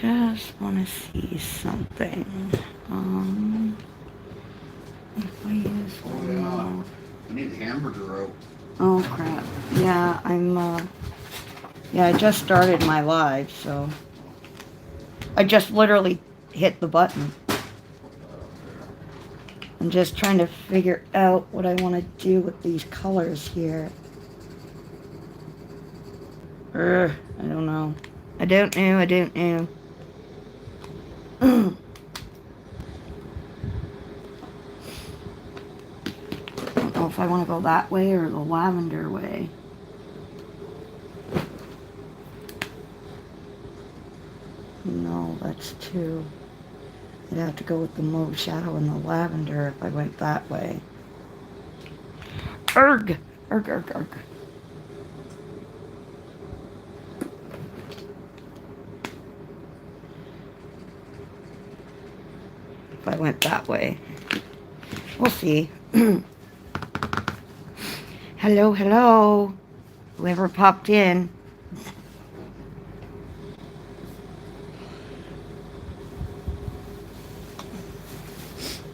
just want to see something. If I use one more. I need the hamburger out. Oh crap. Yeah, yeah, I just started my live, so I just literally hit the button. I'm just trying to figure out what I want to do with these colors here. I don't know. I don't know. I don't know if I want to go that way or the lavender way. No, that's too... I'd have to go with the mauve shadow and the lavender if I went that way. Erg! Erg, erg, erg. If I went that way. We'll see. Hello, hello. Whoever popped in.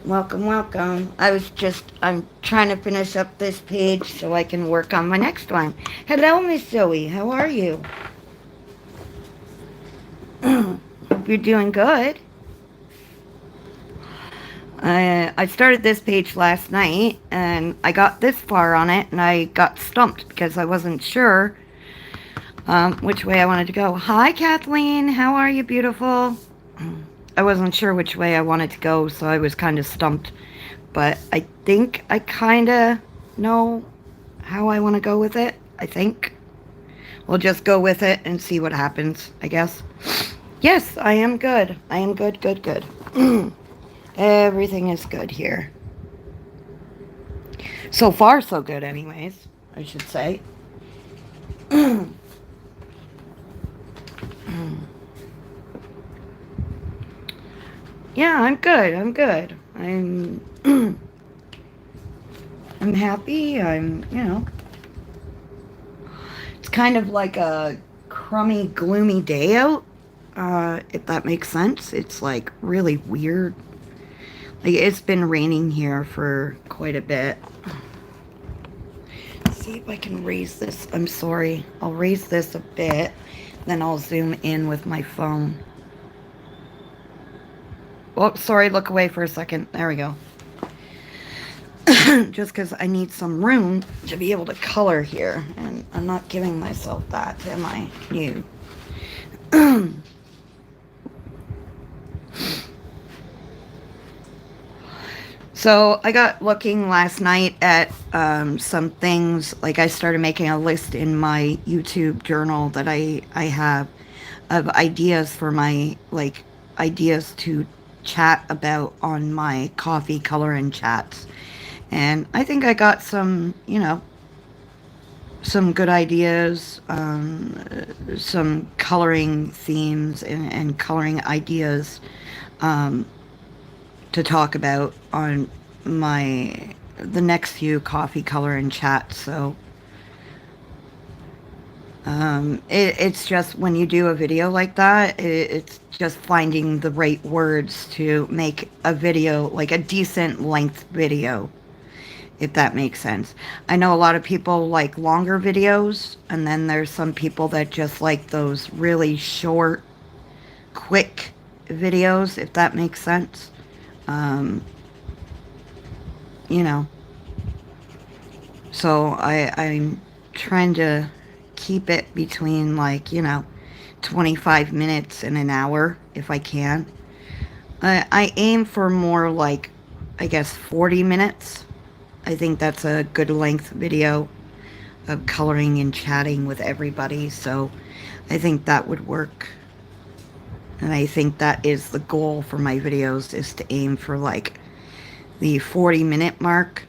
Welcome, welcome. I'm trying to finish up this page so I can work on my next one. Hello, Miss Zoe. How are you? Hope you're doing good. I started this page last night, and I got this far on it, and I got stumped because I wasn't sure which way I wanted to go. Hi, Kathleen. How are you, beautiful? I wasn't sure which way I wanted to go, so I was kind of stumped. But I think I kind of know how I want to go with it, I think. We'll just go with it and see what happens, I guess. Yes, I am good. I am good, good, good. Everything is good here. So far, so good anyways, I should say. Yeah, I'm good. I'm good. I'm happy. It's kind of like a crummy, gloomy day out, if that makes sense. It's like really weird. Like it's been raining here for quite a bit. Let's see if I can raise this. I'm sorry. I'll raise this a bit, then I'll zoom in with my phone. Oh, sorry, look away for a second. There we go. Just because I need some room to be able to color here. And I'm not giving myself that, am I? You. So I got looking last night at some things. Like I started making a list in my YouTube journal that I have of ideas for my, like, ideas to chat about on my coffee color and chats. And I think I got some, some good ideas, some coloring themes and coloring ideas to talk about on the next few coffee color and chats. So it's just when you do a video like that, it's just finding the right words to make a video, like a decent length video, if that makes sense. I know a lot of people like longer videos, and then there's some people that just like those really short, quick videos, if that makes sense. So I'm trying to keep it between 25 minutes and an hour if I can. I aim for more like, I guess, 40 minutes. I think that's a good length video of coloring and chatting with everybody, so I think that would work. And I think that is the goal for my videos, is to aim for like the 40-minute mark.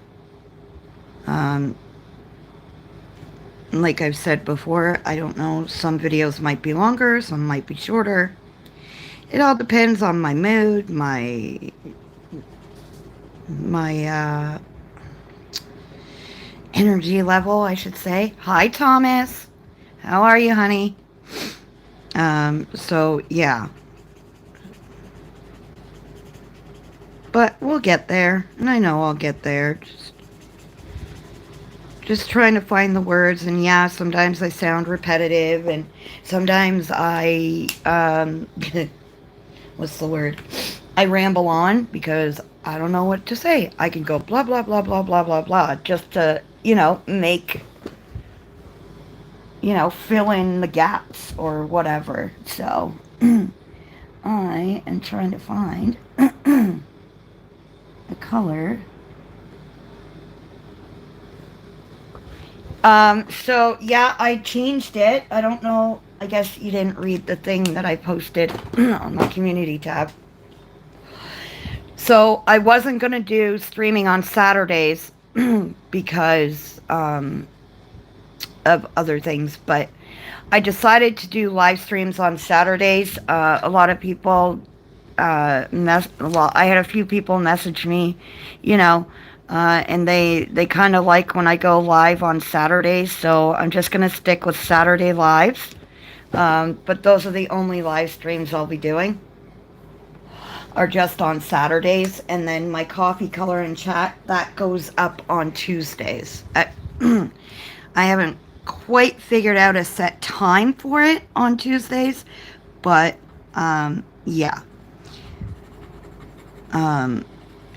Like I've said before, I don't know, some videos might be longer, some might be shorter. It all depends on my mood, my energy level, I should say. Hi, Thomas. How are you, honey? So, yeah. But we'll get there, and I know I'll get there. Just trying to find the words, and yeah, sometimes I sound repetitive, and sometimes I what's the word? I ramble on because I don't know what to say. I can go blah blah blah blah blah blah blah just to, make, fill in the gaps or whatever. So I am trying to find the color. So yeah, I changed it. I don't know. I guess you didn't read the thing that I posted on my community tab. So I wasn't going to do streaming on Saturdays because of other things, but I decided to do live streams on Saturdays. A lot of people, I had a few people message me, and they kind of like when I go live on Saturdays, so I'm just going to stick with Saturday lives. But those are the only live streams I'll be doing, are just on Saturdays, and then my coffee color and chat, that goes up on Tuesdays. I haven't quite figured out a set time for it on Tuesdays, but yeah.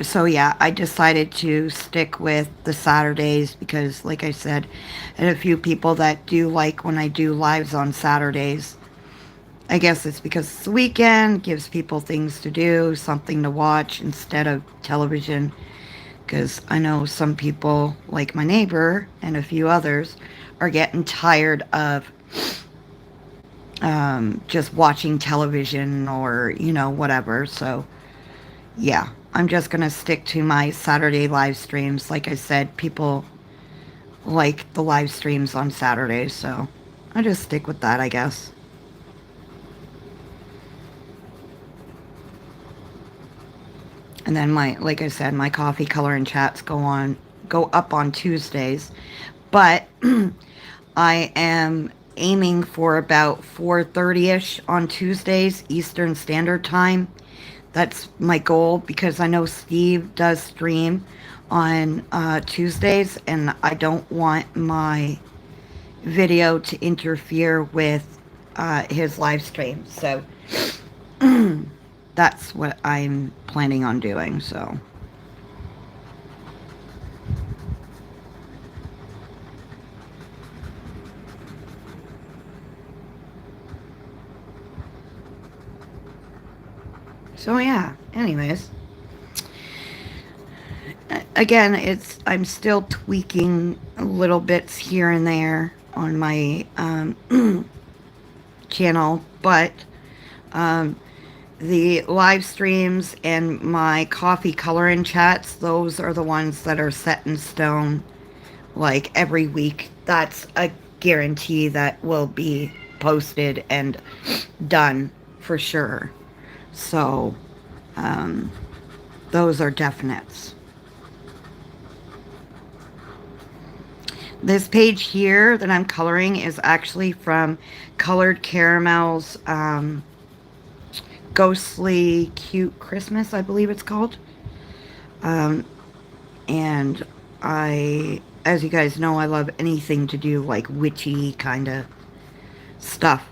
So yeah, I decided to stick with the Saturdays because, like I said, I had a few people that do like when I do lives on Saturdays. I guess it's because it's the weekend, gives people things to do, something to watch instead of television. Because I know some people, like my neighbor and a few others, are getting tired of just watching television or, whatever. So, yeah, I'm just going to stick to my Saturday live streams. Like I said, people like the live streams on Saturdays, so I just stick with that, I guess. And then like I said, my coffee color and chats go up on Tuesdays. But I am aiming for about 4:30ish on Tuesdays, Eastern Standard Time. That's my goal because I know Steve does stream on Tuesdays, and I don't want my video to interfere with his live stream. So that's what I'm planning on doing. So yeah, anyways, again, I'm still tweaking little bits here and there on my channel, but the live streams and my coffee coloring chats, those are the ones that are set in stone, like every week. That's a guarantee that will be posted and done for sure. So those are definites. This page here that I'm coloring is actually from Colored Caramel's Ghostly Cute Christmas, I believe it's called. And as you guys know, I love anything to do like witchy kind of stuff.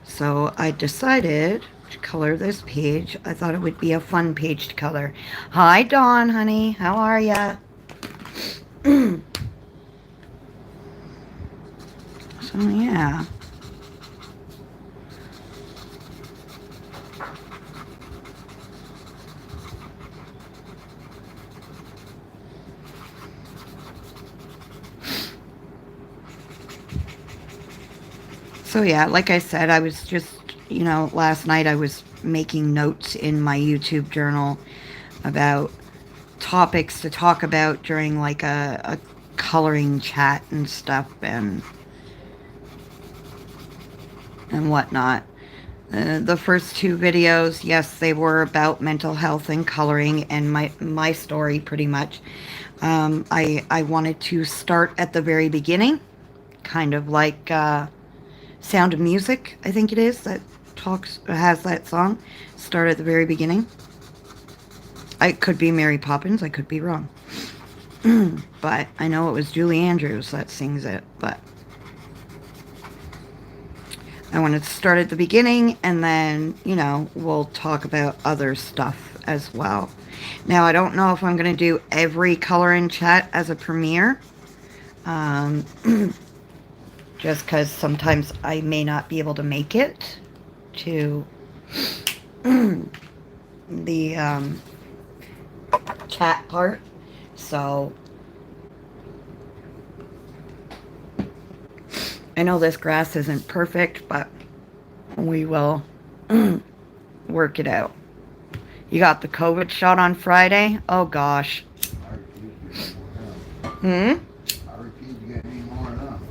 So I decided to color this page. I thought it would be a fun page to color. Hi, Dawn, honey. How are ya? So, yeah. So yeah, like I said, I was just, last night I was making notes in my YouTube journal about topics to talk about during like a coloring chat and stuff and whatnot. The first two videos, yes, they were about mental health and coloring and my story pretty much. I wanted to start at the very beginning, kind of like Sound of Music, I think it is, that has that song. Start at the very beginning. I could be Mary Poppins. I could be wrong. But I know it was Julie Andrews that sings it. But I wanted to start at the beginning, and then, we'll talk about other stuff as well. Now, I don't know if I'm going to do every color in chat as a premiere. Um, just because sometimes I may not be able to make it to the chat part. So I know this grass isn't perfect, but we will work it out. You got the COVID shot on Friday? Oh gosh. I refuse to get any more enough.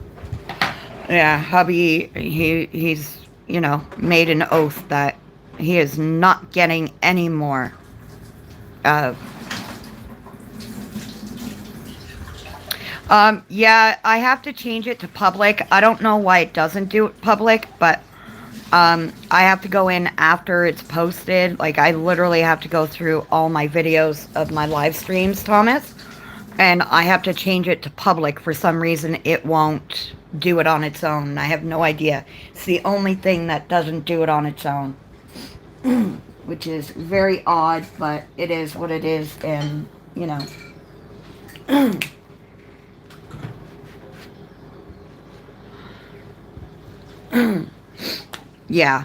Yeah, hubby, he's, made an oath that he is not getting any more. Yeah, I have to change it to public. I don't know why it doesn't do it public, but I have to go in after it's posted. Like, I literally have to go through all my videos of my live streams, Thomas, and I have to change it to public. For some reason, it won't do it on its own. I have no idea. It's the only thing that doesn't do it on its own, which is very odd, but it is what it is, and, yeah.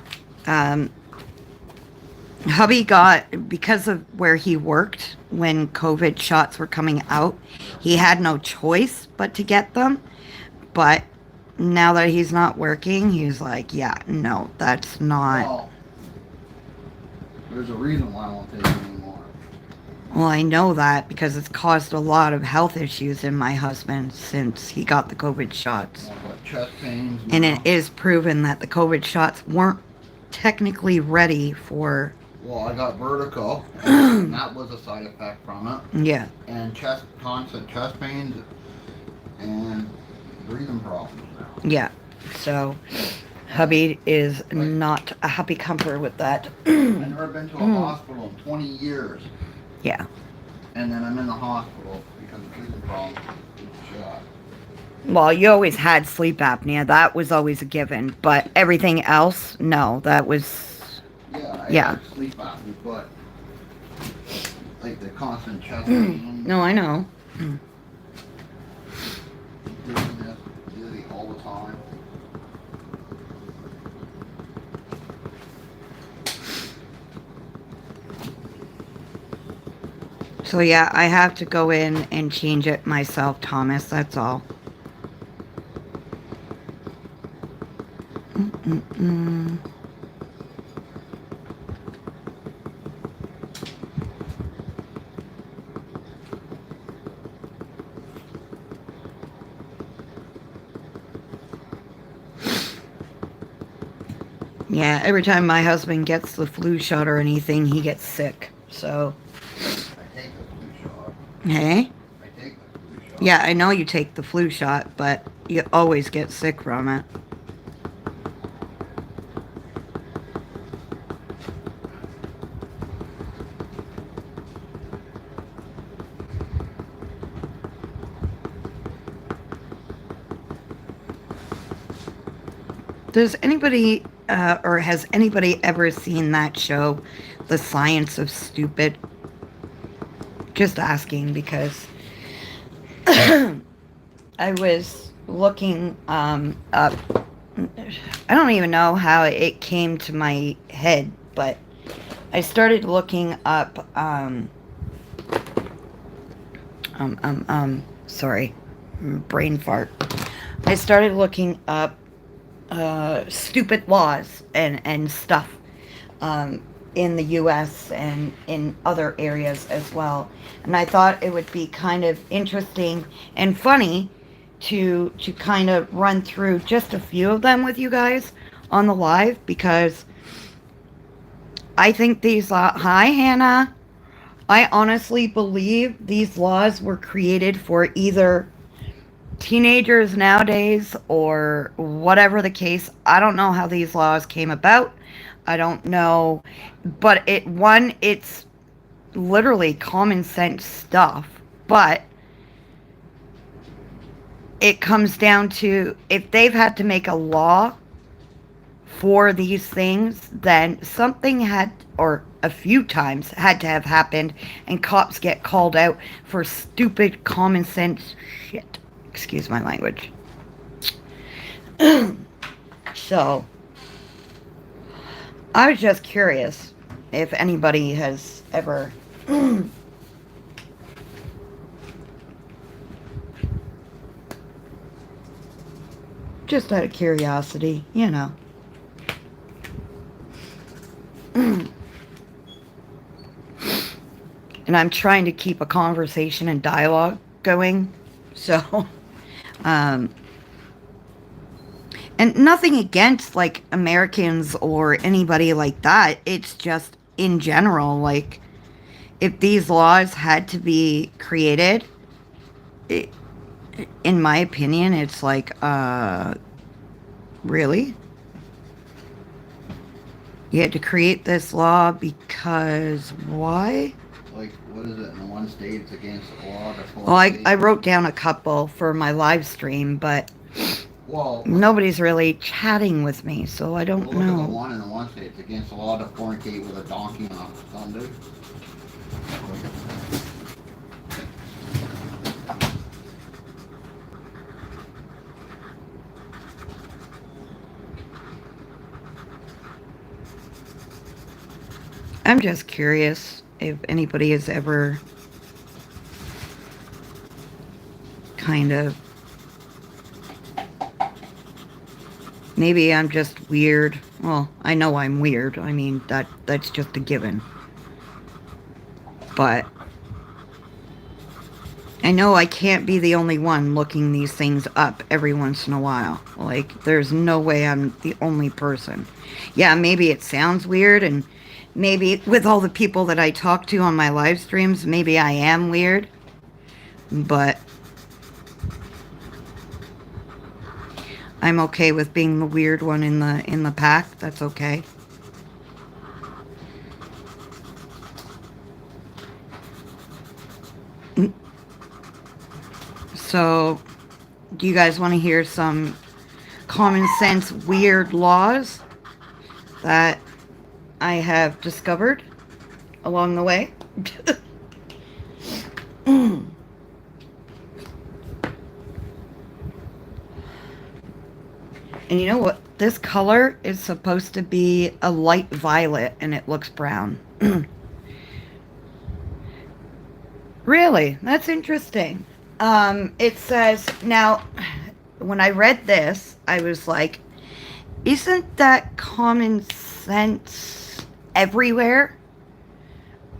Hubby got, because of where he worked when COVID shots were coming out, he had no choice but to get them. But now that he's not working, he's like, yeah, no, that's not. Well, there's a reason why I won't take it anymore. Well, I know that because it's caused a lot of health issues in my husband since he got the COVID shots. Like chest pains. And it is proven that the COVID shots weren't technically ready for. Well, I got vertigo, and that was a side effect from it. Yeah. And constant chest pains, and breathing problems now. Yeah. So, hubby is not a happy camper with that. I've never been to a hospital in 20 years. Yeah. And then I'm in the hospital because of breathing problems with the shot. Well, you always had sleep apnea. That was always a given. But everything else, no. That was. Yeah, I had sleep apnea, but like the constant chest pain. No, I know. Dizziness, dizzy all the time. So, yeah, I have to go in and change it myself, Thomas. That's all. Yeah, every time my husband gets the flu shot or anything, he gets sick. So. I take the flu shot. Hey? I take the flu shot. Yeah, I know you take the flu shot, but you always get sick from it. Does anybody, or has anybody ever seen that show, The Science of Stupid? Just asking because I was looking up. I don't even know how it came to my head, but I started looking up. Sorry, brain fart. I started looking up stupid laws and stuff in the U.S. and in other areas as well. And I thought it would be kind of interesting and funny to kind of run through just a few of them with you guys on the live, because I think these hi Hannah, I honestly believe these laws were created for either teenagers nowadays or whatever the case. I don't know how these laws came about. I don't know, but it's literally common sense stuff, but it comes down to if they've had to make a law for these things, then something had, or a few times, had to have happened, and cops get called out for stupid common sense shit. Excuse my language. So, I was just curious if anybody has ever just out of curiosity, you know. And I'm trying to keep a conversation and dialogue going. So, and nothing against, like, Americans or anybody like that. It's just, in general, like, if these laws had to be created, in my opinion, it's like, really? You had to create this law because why? Like, what is it? In one state, it's against the law. Well, I wrote down a couple for my live stream, but well, nobody's really chatting with me, so I don't look know. at the one in the one state. It's against the law to fornicate with a donkey on Sunday. I'm just curious if anybody has ever kind of, maybe I'm just weird. Well, I know I'm weird. I mean, that's just a given. But I know I can't be the only one looking these things up every once in a while. Like, there's no way I'm the only person. Yeah, maybe it sounds weird, and maybe with all the people that I talk to on my live streams, maybe I am weird. But I'm okay with being the weird one in the pack. That's okay. So, do you guys want to hear some common sense weird laws that I have discovered along the way? And you know what? This color is supposed to be a light violet, and it looks brown. Really? That's interesting. It says, now, when I read this, I was like, isn't that common sense everywhere?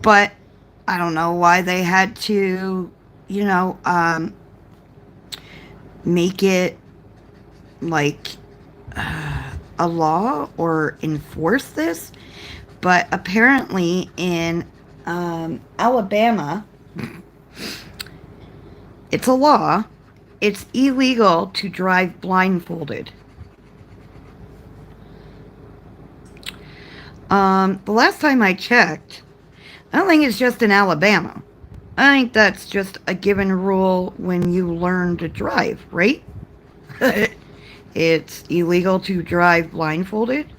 But I don't know why they had to, you know, make it like a law or enforce this. But apparently in Alabama, it's a law. It's illegal to drive blindfolded. The last time I checked, I don't think it's just in Alabama. I think that's just a given rule when you learn to drive, right? It's illegal to drive blindfolded.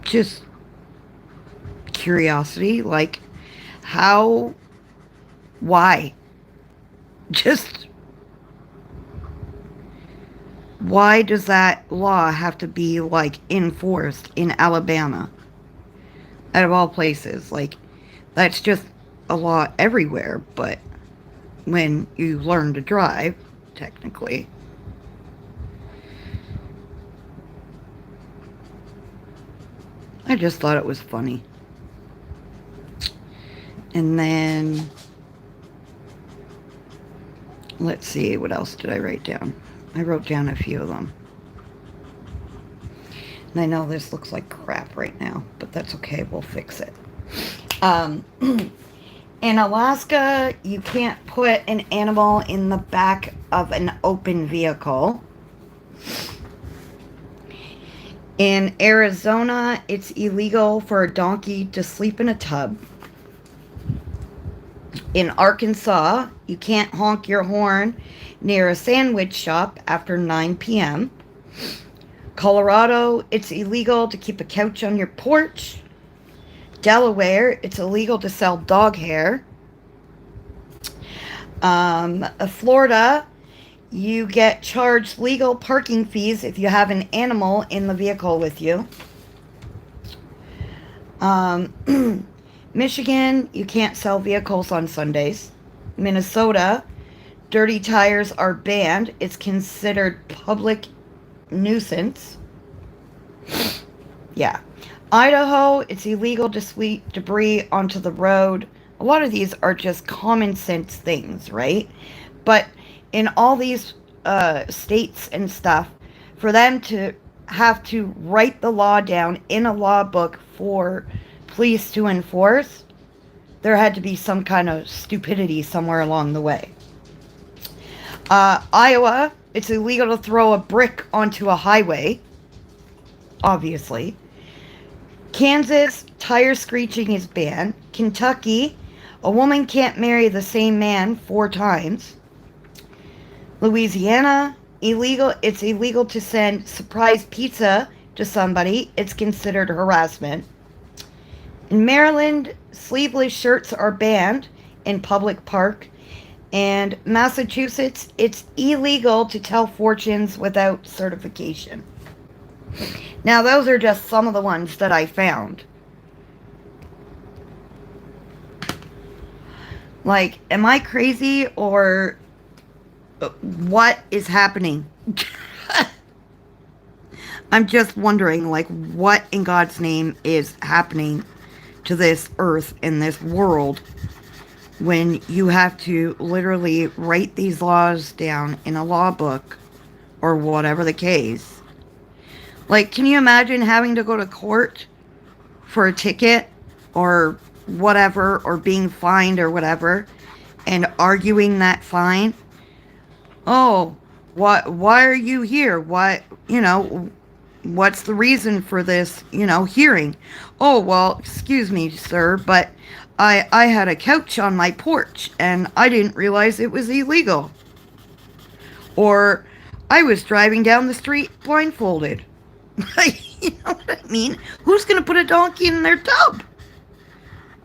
Just curiosity, like, how, why? Just, why does that law have to be, like, enforced in Alabama? Out of all places, like, that's just a law everywhere, but when you learn to drive, technically. I just thought it was funny. And then, let's see, what else did I write down? I wrote down a few of them. And I know this looks like crap right now, but that's okay, we'll fix it. In Alaska, you can't put an animal in the back of an open vehicle. In Arizona, it's illegal for a donkey to sleep in a tub. In Arkansas, you can't honk your horn near a sandwich shop after 9 p.m. Colorado, it's illegal to keep a couch on your porch. Delaware, it's illegal to sell dog hair. Florida, you get charged legal parking fees if you have an animal in the vehicle with you. Michigan, you can't sell vehicles on Sundays. Minnesota, dirty tires are banned. It's considered public nuisance. Yeah. Idaho, it's illegal to sweep debris onto the road. A lot of these are just common sense things, right? But in all these states and stuff, for them to have to write the law down in a law book for police to enforce, there had to be some kind of stupidity somewhere along the way. Iowa, it's illegal to throw a brick onto a highway, obviously. Kansas, tire screeching is banned. Kentucky, a woman can't marry the same man 4 times. Louisiana, it's illegal to send surprise pizza to somebody. It's considered harassment. In Maryland, sleeveless shirts are banned in public park. And Massachusetts, it's illegal to tell fortunes without certification. Now, those are just some of the ones that I found. Like, am I crazy or what is happening? I'm just wondering, like, what in God's name is happening to this earth and this world when you have to literally write these laws down in a law book or whatever the case. Like, can you imagine having to go to court for a ticket or whatever, or being fined or whatever, and arguing that fine? Oh, why are you here? What's the reason for this, hearing? Oh, well, excuse me, sir, but I had a couch on my porch and I didn't realize it was illegal. Or I was driving down the street blindfolded. You know what I mean? Who's going to put a donkey in their tub?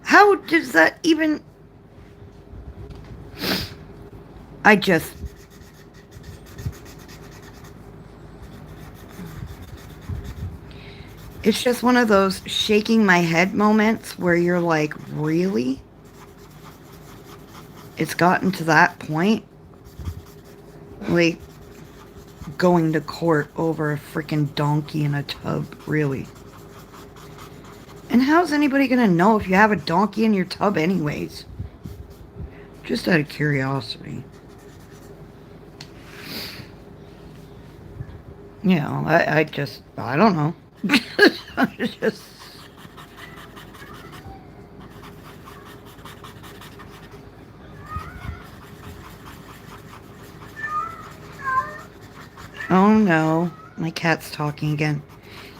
How does that even... It's just one of those shaking my head moments where you're like, really? It's gotten to that point? Like, going to court over a freaking donkey in a tub, really? And how's anybody gonna know if you have a donkey in your tub anyways? Just out of curiosity. I don't know. Just... Oh no, my cat's talking again.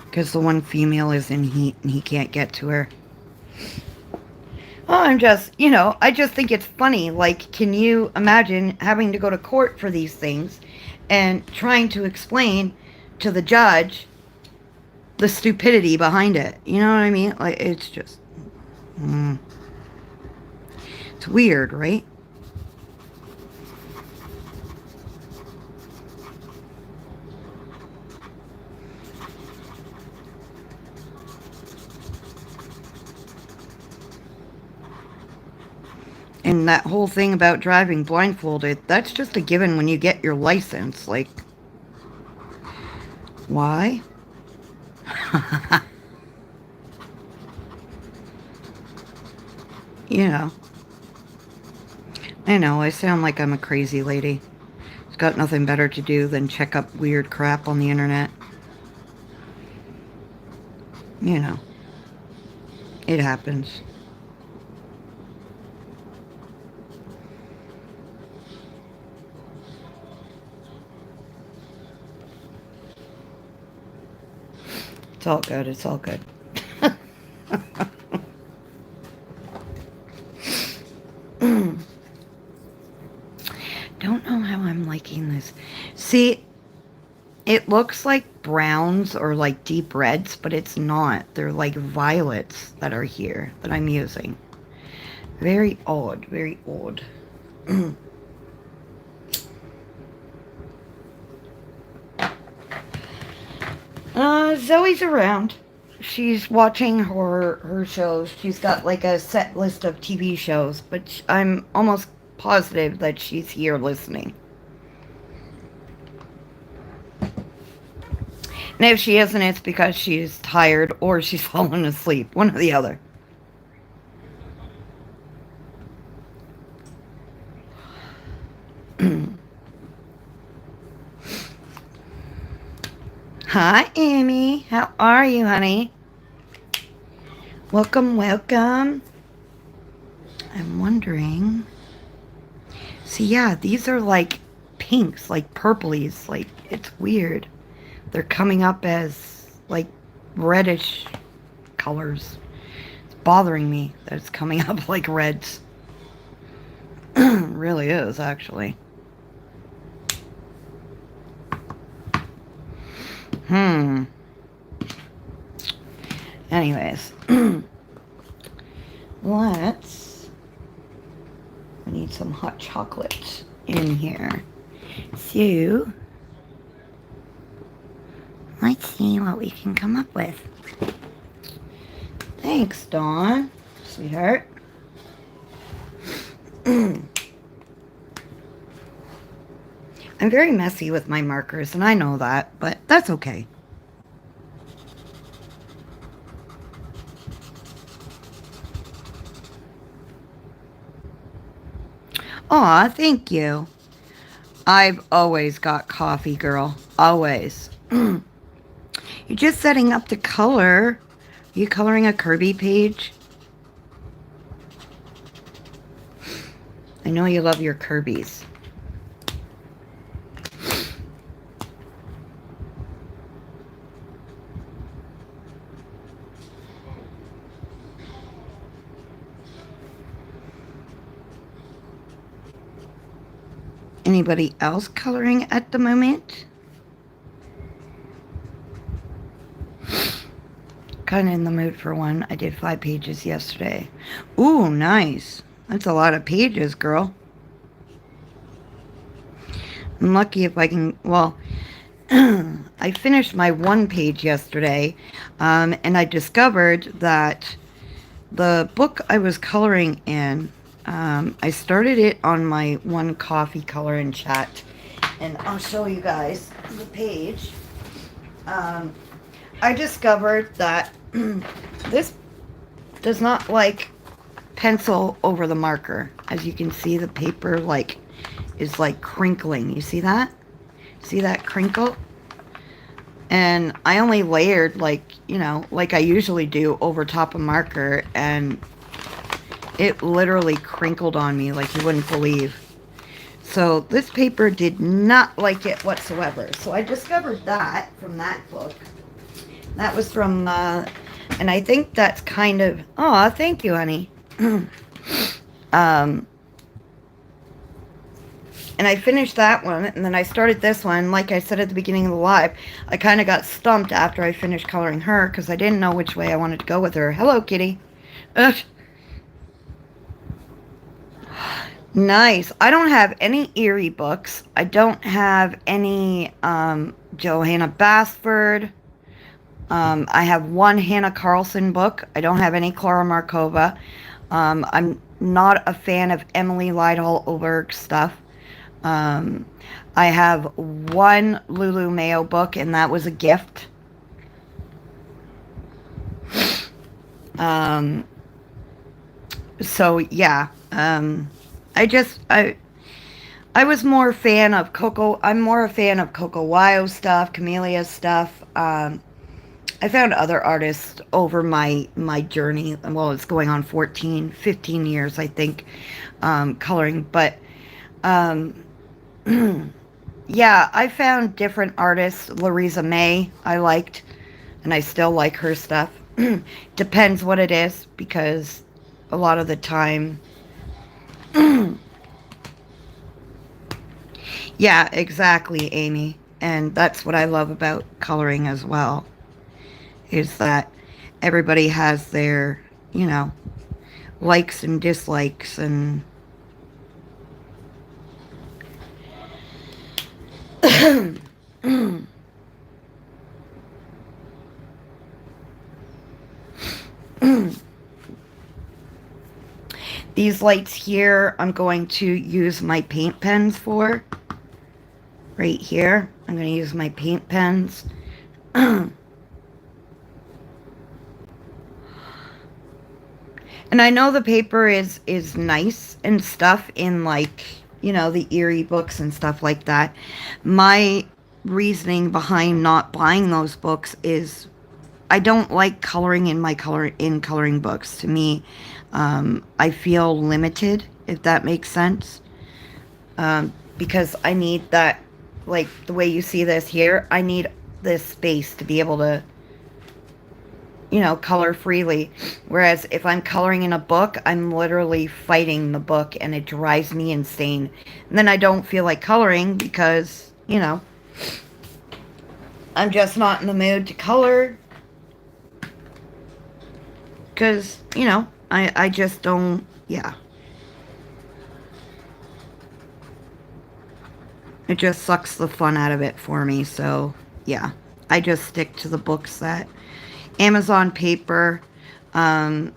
Because the one female is in heat and he can't get to her. Well, I just think it's funny. Like, can you imagine having to go to court for these things and trying to explain to the judge the stupidity behind it? You know what I mean? Like, it's just... It's weird, right? And that whole thing about driving blindfolded, that's just a given when you get your license. Like, why? I know, I sound like I'm a crazy lady. It's got nothing better to do than check up weird crap on the internet. It happens. It's all good. It's all good. Don't know how I'm liking this. See, it looks like browns or like deep reds, but it's not. They're like violets that are here that I'm using. Very odd. Very odd. Zoe's around. She's watching her shows. She's got like a set list of TV shows, but I'm almost positive that she's here listening. And if she isn't, it's because she's tired or she's fallen asleep. One or the other. Hi, Amy. How are you, honey? Welcome, welcome. I'm wondering. See, yeah, these are like pinks, like purplies. Like, it's weird. They're coming up as like reddish colors. It's bothering me that it's coming up like reds. Really is, actually. Anyways. We need some hot chocolate in here. So, let's see what we can come up with. Thanks, Dawn, sweetheart. I'm very messy with my markers, and I know that, but that's okay. Aw, thank you. I've always got coffee, girl. Always. You're just setting up the color. Are you coloring a Kirby page? I know you love your Kirby's. Anybody else coloring at the moment? Kind of in the mood for one. I did 5 pages yesterday. Ooh, nice. That's a lot of pages, girl. I'm lucky if I can, well, I finished my 1 page yesterday, and I discovered that the book I was coloring in, I started it on my One Coffee color in chat, and I'll show you guys the page. I discovered that this does not like pencil over the marker. As you can see, the paper like is like crinkling. You see that? See that crinkle? And I only layered like, you know, like I usually do over top of marker, and it literally crinkled on me like you wouldn't believe. So this paper did not like it whatsoever. So I discovered that from that book. That was from, and I think that's kind of, oh, thank you, honey. And I finished that one, and then I started this one. Like I said at the beginning of the live, I kind of got stumped after I finished coloring her, because I didn't know which way I wanted to go with her. Hello, kitty. Ugh. Nice. I don't have any Eerie books. I don't have any Johanna Basford. I have one Hannah Carlson book. I don't have any Clara Markova. I'm not a fan of Emily Lytle Oberg stuff. I have one Lulu Mayo book, and that was a gift. So yeah, I was more a fan of Coco. I'm more a fan of Coco Wyo stuff, Camellia stuff. I found other artists over my journey. Well, it's going on 15 years, I think, coloring. But, yeah, I found different artists. Louisa May, I liked. and I still like her stuff. Depends what it is, because a lot of the time... Yeah, exactly, Amy. And that's what I love about coloring as well, is that everybody has their, you know, likes and dislikes, and these lights here, I'm going to use my paint pens for. Right here, I'm going to use my paint pens. And I know the paper is nice and stuff in, like, you know, the Eerie books and stuff like that. My reasoning behind not buying those books is I don't like coloring in my coloring books. To me, I feel limited, if that makes sense. Because I need that, like the way you see this here, I need this space to be able to, you know, color freely. Whereas if I'm coloring in a book, I'm literally fighting the book, and it drives me insane. And then I don't feel like coloring because, you know, I'm just not in the mood to color. Because, you know, I just don't, yeah. It just sucks the fun out of it for me, so, yeah. I just stick to the books that... Amazon paper, I'm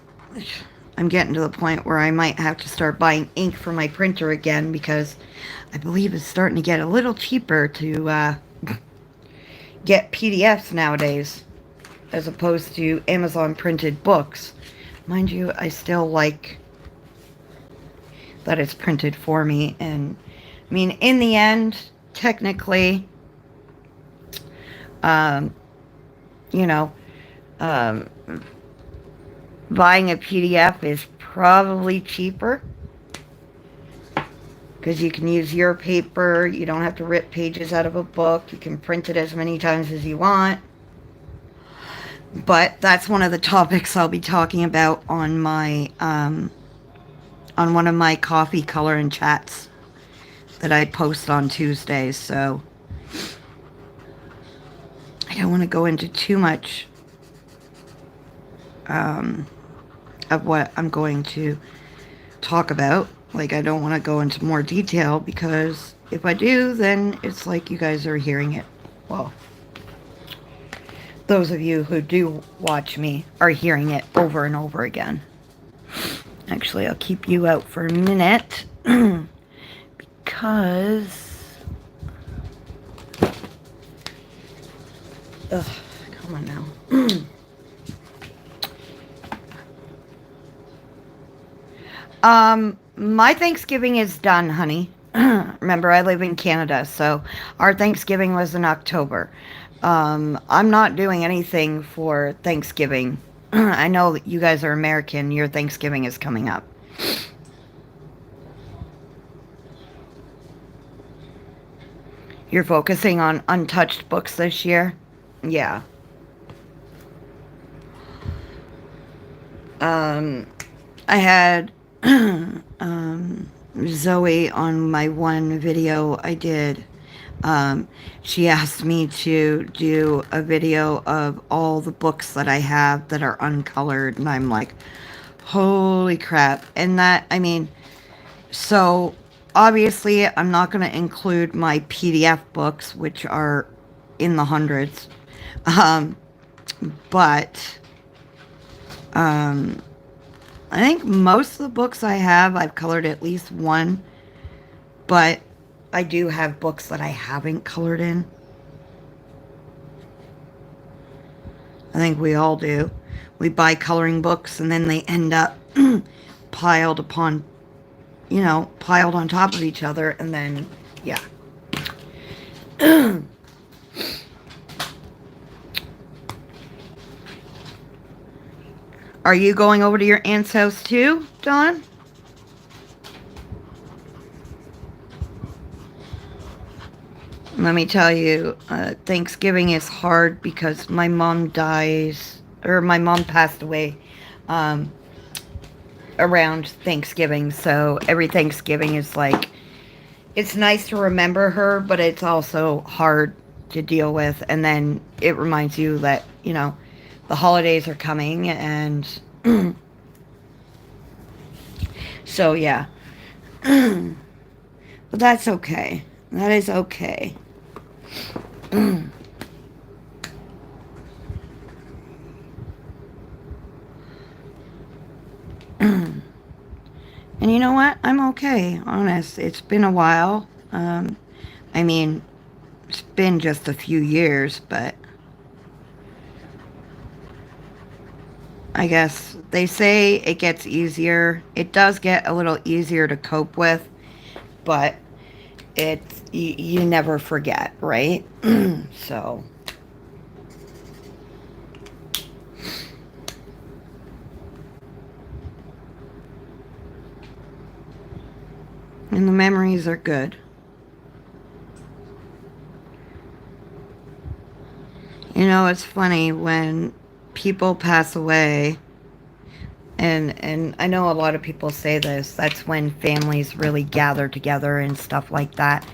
getting to the point where I might have to start buying ink for my printer again, because I believe it's starting to get a little cheaper to get PDFs nowadays, as opposed to Amazon printed books. Mind you, I still like that it's printed for me, and I mean, in the end, technically, you know, buying a PDF is probably cheaper, because you can use your paper. You don't have to rip pages out of a book. You can print it as many times as you want. But that's one of the topics I'll be talking about on my on one of my coffee color and chats that I post on Tuesdays. So I don't want to go into too much of what I'm going to talk about. Like, I don't want to go into more detail, because if I do, then it's like you guys are hearing it. Well, those of you who do watch me are hearing it over and over again. Actually, I'll keep you out for a minute because... Ugh, come on now. My Thanksgiving is done, honey. Remember, I live in Canada, so our Thanksgiving was in October. I'm not doing anything for Thanksgiving. I know that you guys are American. Your Thanksgiving is coming up. You're focusing on untouched books this year? Yeah. I had Zoe on my one video I did. She asked me to do a video of all the books that I have that are uncolored, and I'm like, holy crap. And that, I mean, so obviously I'm not going to include my PDF books, which are in the hundreds. But I think most of the books I have, I've colored at least one, but I do have books that I haven't colored in. I think we all do. We buy coloring books, and then they end up piled upon, you know, piled on top of each other, and then, yeah. Are you going over to your aunt's house too, Dawn? Let me tell you, Thanksgiving is hard because my mom passed away around Thanksgiving. So every Thanksgiving is like, it's nice to remember her, but it's also hard to deal with. And then it reminds you that, the holidays are coming. And so, yeah. But that's okay. That is okay. And you know what? I'm okay, honest. It's been a while. I mean, it's been just a few years, but I guess they say it gets easier. It does get a little easier to cope with, but you never forget, right? So. And the memories are good. It's funny when people pass away, and I know a lot of people say this, that's when families really gather together and stuff like that.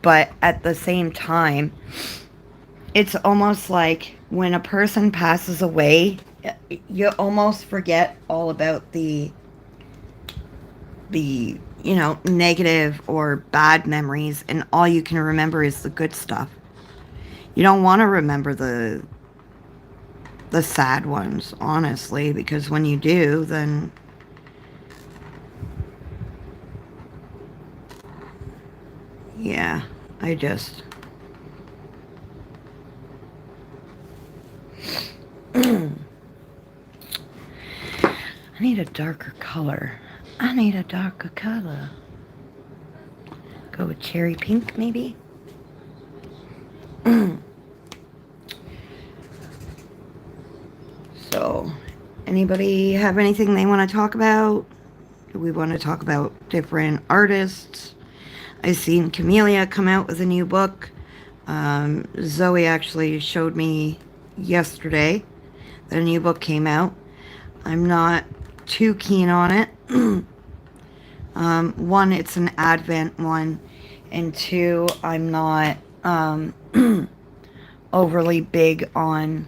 But at the same time, it's almost like when a person passes away, you almost forget all about the negative or bad memories, and all you can remember is the good stuff. You don't want to remember the sad ones, honestly, because when you do, then yeah, I need a darker color. Go with cherry pink, maybe? So, anybody have anything they want to talk about? Do we want to talk about different artists? I seen Camellia come out with a new book. Zoe actually showed me yesterday that a new book came out. I'm not too keen on it. One, it's an Advent one, and two, I'm not overly big on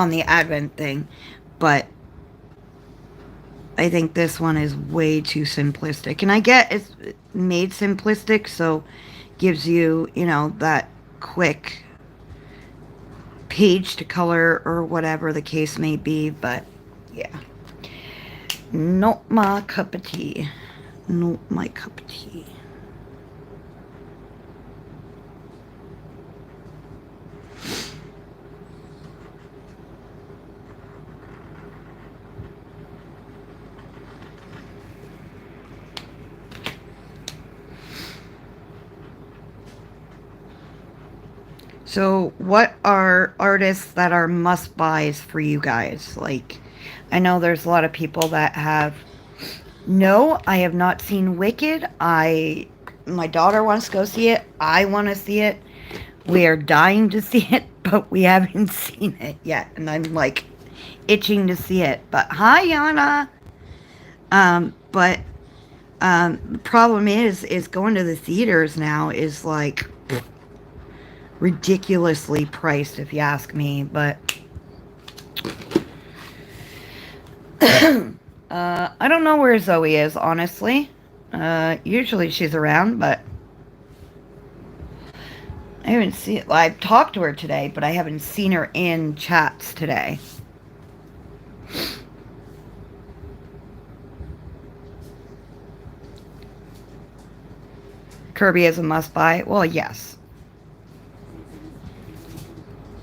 the Advent thing, but I think this one is way too simplistic, and I get it's made simplistic, so gives you, that quick page to color or whatever the case may be, but yeah, not my cup of tea. So, what are artists that are must buys for you guys? Like, I know there's a lot of people that have. No, I have not seen Wicked. My daughter wants to go see it. I want to see it. We are dying to see it, but we haven't seen it yet, and I'm like itching to see it. But hi, Yana. But the problem is going to the theaters now is like ridiculously priced, if you ask me. But I don't know where Zoe is, honestly. Usually she's around, but I haven't seen. I've talked to her today, but I haven't seen her in chats today. Kirby is a must-buy. Well, yes.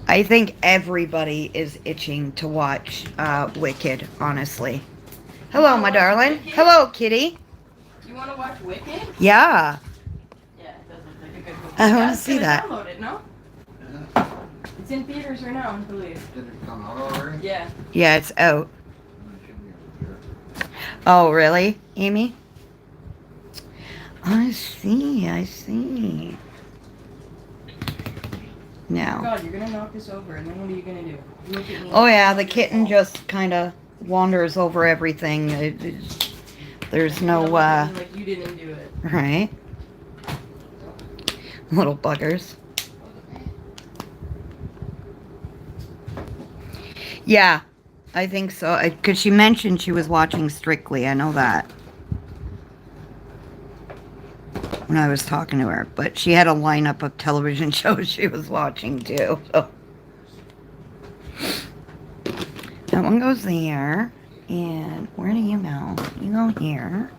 I think everybody is itching to watch Wicked, honestly. Hello, my darling. Wicked? Hello, kitty. You want to watch Wicked? Yeah. Yeah, it does look like a good movie. I want to see that. Download it, no? Yeah. It's in theaters right now, I believe. Did it come out already? Yeah. Yeah, it's out. It should be over here. Oh, really, Amy? I see, I see. Now. God, you're gonna knock this over, and then what are you gonna do? Look at me. Oh yeah, the kitten just kind of wanders over everything. There's You're no, gonna look at me like you didn't do it. right? Little buggers. Yeah, I think so. Because she mentioned she was watching Strictly. I know that. When I was talking to her. But she had a lineup of television shows she was watching too. So. That one goes there. And where do you go? You go here.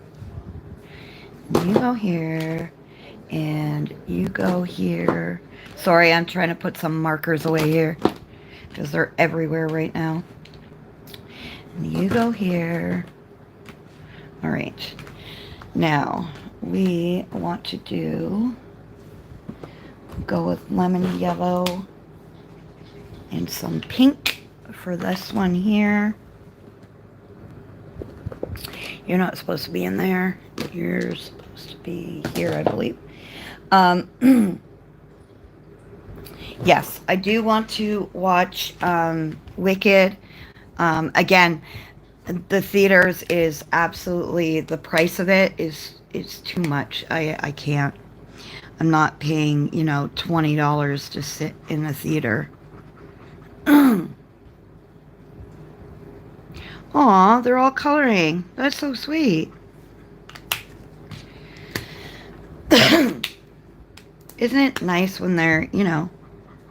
You go here. And you go here. Sorry, I'm trying to put some markers away here. Because they're everywhere right now. And you go here. Alright. Now, we want to go with lemon yellow and some pink for this one here. You're not supposed to be in there. You're supposed to be here, I believe. Yes, I do want to watch Wicked. Again, the theaters is absolutely, the price of it is too much. I can't. I'm not paying, $20 to sit in the theater. Aw, they're all coloring. That's so sweet. Isn't it nice when they're,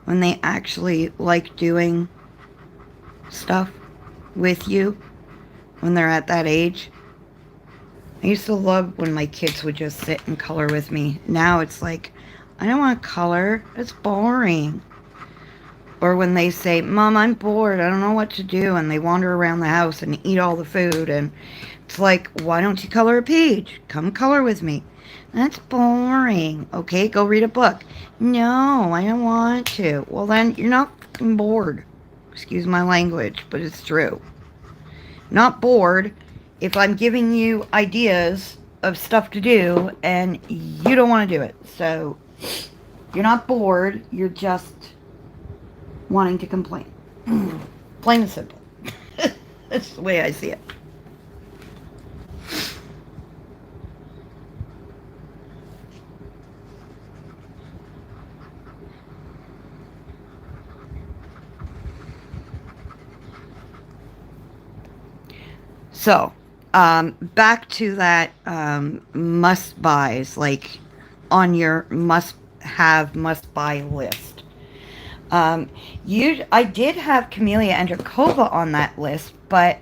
when they actually like doing stuff with you when they're at that age? I used to love when my kids would just sit and color with me. Now it's like, I don't want to color. It's boring. Or when they say, Mom, I'm bored. I don't know what to do. And they wander around the house and eat all the food. And it's like, why don't you color a page? Come color with me. That's boring. Okay, go read a book. No, I don't want to. Well, then you're not fucking bored. Excuse my language, but it's true. Not bored if I'm giving you ideas of stuff to do and you don't want to do it. So you're not bored. You're just wanting to complain. Plain and simple. That's the way I see it. So, back to that must buys, like on your must buy list. I did have Camellia and Dracova on that list, but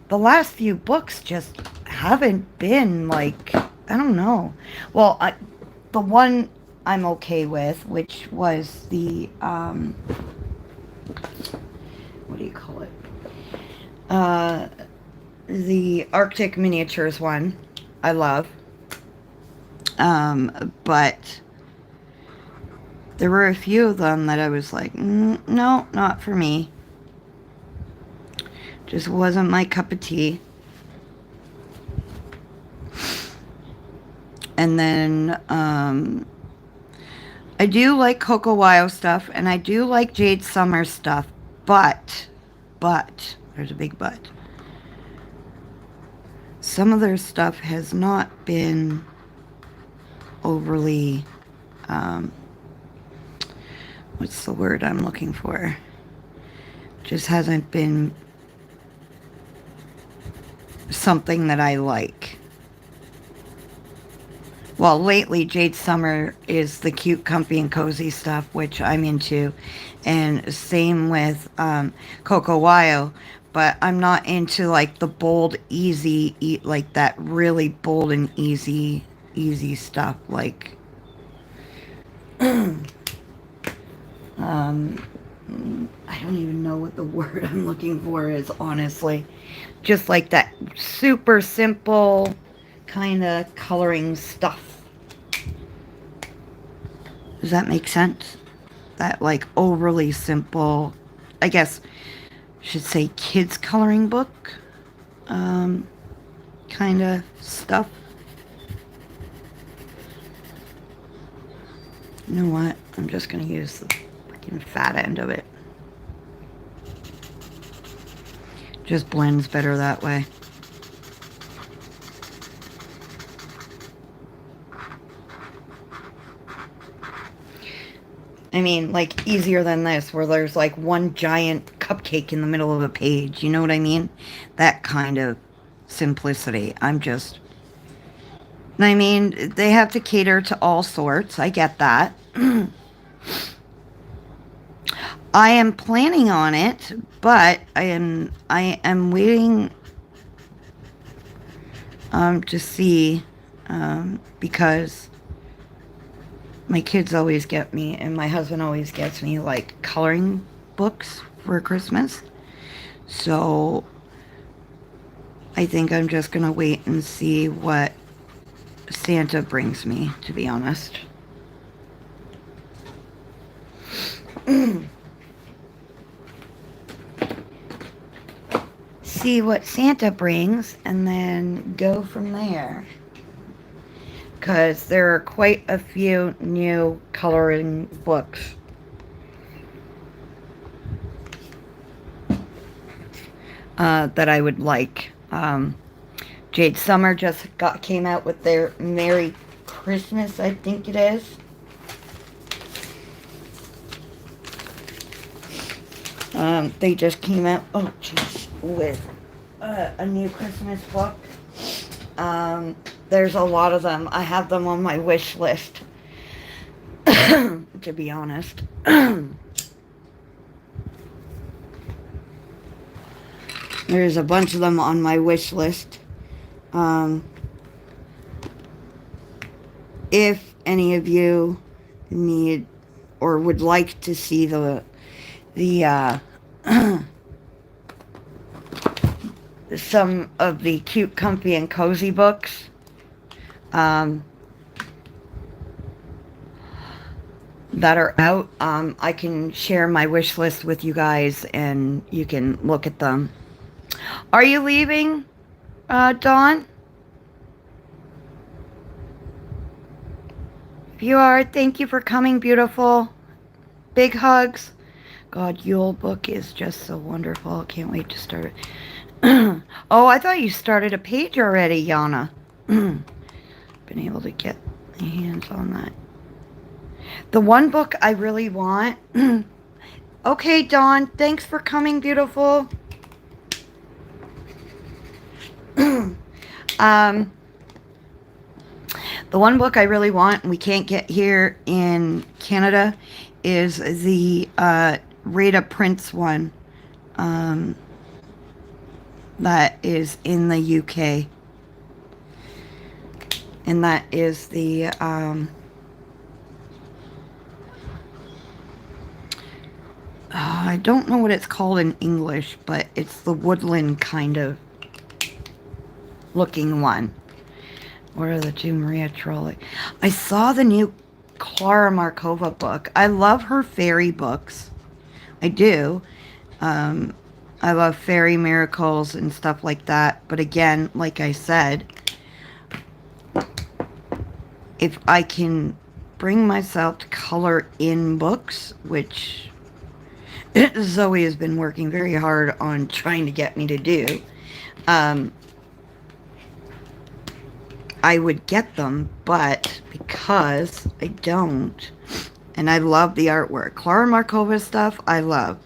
the last few books just haven't been like, I don't know. Well, the one I'm okay with, which was the, what do you call it? The Arctic Miniatures one, I love. But there were a few of them that I was like, no, not for me. Just wasn't my cup of tea. And then, I do like Coco Wyo stuff, and I do like Jade Summer stuff, but, there's a big but. Some of their stuff has not been overly, what's the word I'm looking for? Just hasn't been something that I like. Well, lately, Jade Summer is the cute, comfy, and cozy stuff, which I'm into. And same with Coco Wyo. But I'm not into, like, the bold, easy, like, that really bold and easy stuff. Like, I don't even know what the word I'm looking for is, honestly. Just like that super simple kind of coloring stuff. Does that make sense? That, like, overly simple, I guess, should say kids coloring book kind of stuff. You know what? I'm just going to use the freaking fat end of it. Just blends better that way. I mean, like, easier than this, where there's, like, one giant cupcake in the middle of a page. You know what I mean? That kind of simplicity. I mean, they have to cater to all sorts. I get that. I am planning on it, but I am waiting to see, because my kids always get me, and my husband always gets me, like, coloring books for Christmas. So I think I'm just gonna wait and see what Santa brings me, to be honest. See what Santa brings and then go from there. Because there are quite a few new coloring books. That I would like. Jade Summer just came out with their Merry Christmas, I think it is. They just came out, oh jeez, with a new Christmas book. There's a lot of them. I have them on my wish list, to be honest. There's a bunch of them on my wish list. If any of you need or would like to see some of the cute, comfy, and cozy books, that are out, I can share my wish list with you guys and you can look at them. Are you leaving, Dawn? If you are, thank you for coming, beautiful. Big hugs. God, Yule book is just so wonderful. Can't wait to start it. Oh, I thought you started a page already, Yana. Been able to get my hands on that. The one book I really want. Okay, Dawn, thanks for coming, beautiful. The one book I really want and we can't get here in Canada is the Rita Prince one. That is in the UK. And that is the I don't know what it's called in English, but it's the woodland kind of looking one. What are the two Maria Trolley? I saw the new Clara Markova book. I love her fairy books. I do. I love fairy miracles and stuff like that. But again, like I said, if I can bring myself to color in books, which Zoe has been working very hard on trying to get me to do, I would get them, but because I don't, and I love the artwork. Clara Markova stuff, I love.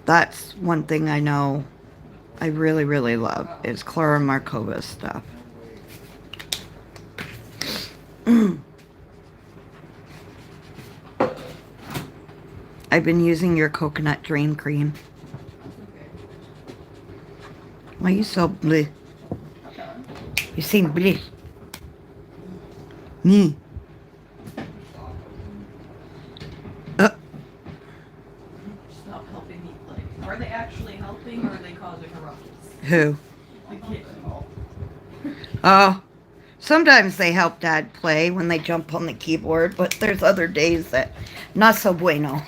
That's one thing I know I really, really love, is Clara Markova stuff. I've been using your coconut dream cream. Why are you so bleh? You seem bleh. Me. Stop helping me play. Are they actually helping or are they causing a ruckus? Who? The kid. Oh, sometimes they help Dad play when they jump on the keyboard, but there's other days that not so bueno.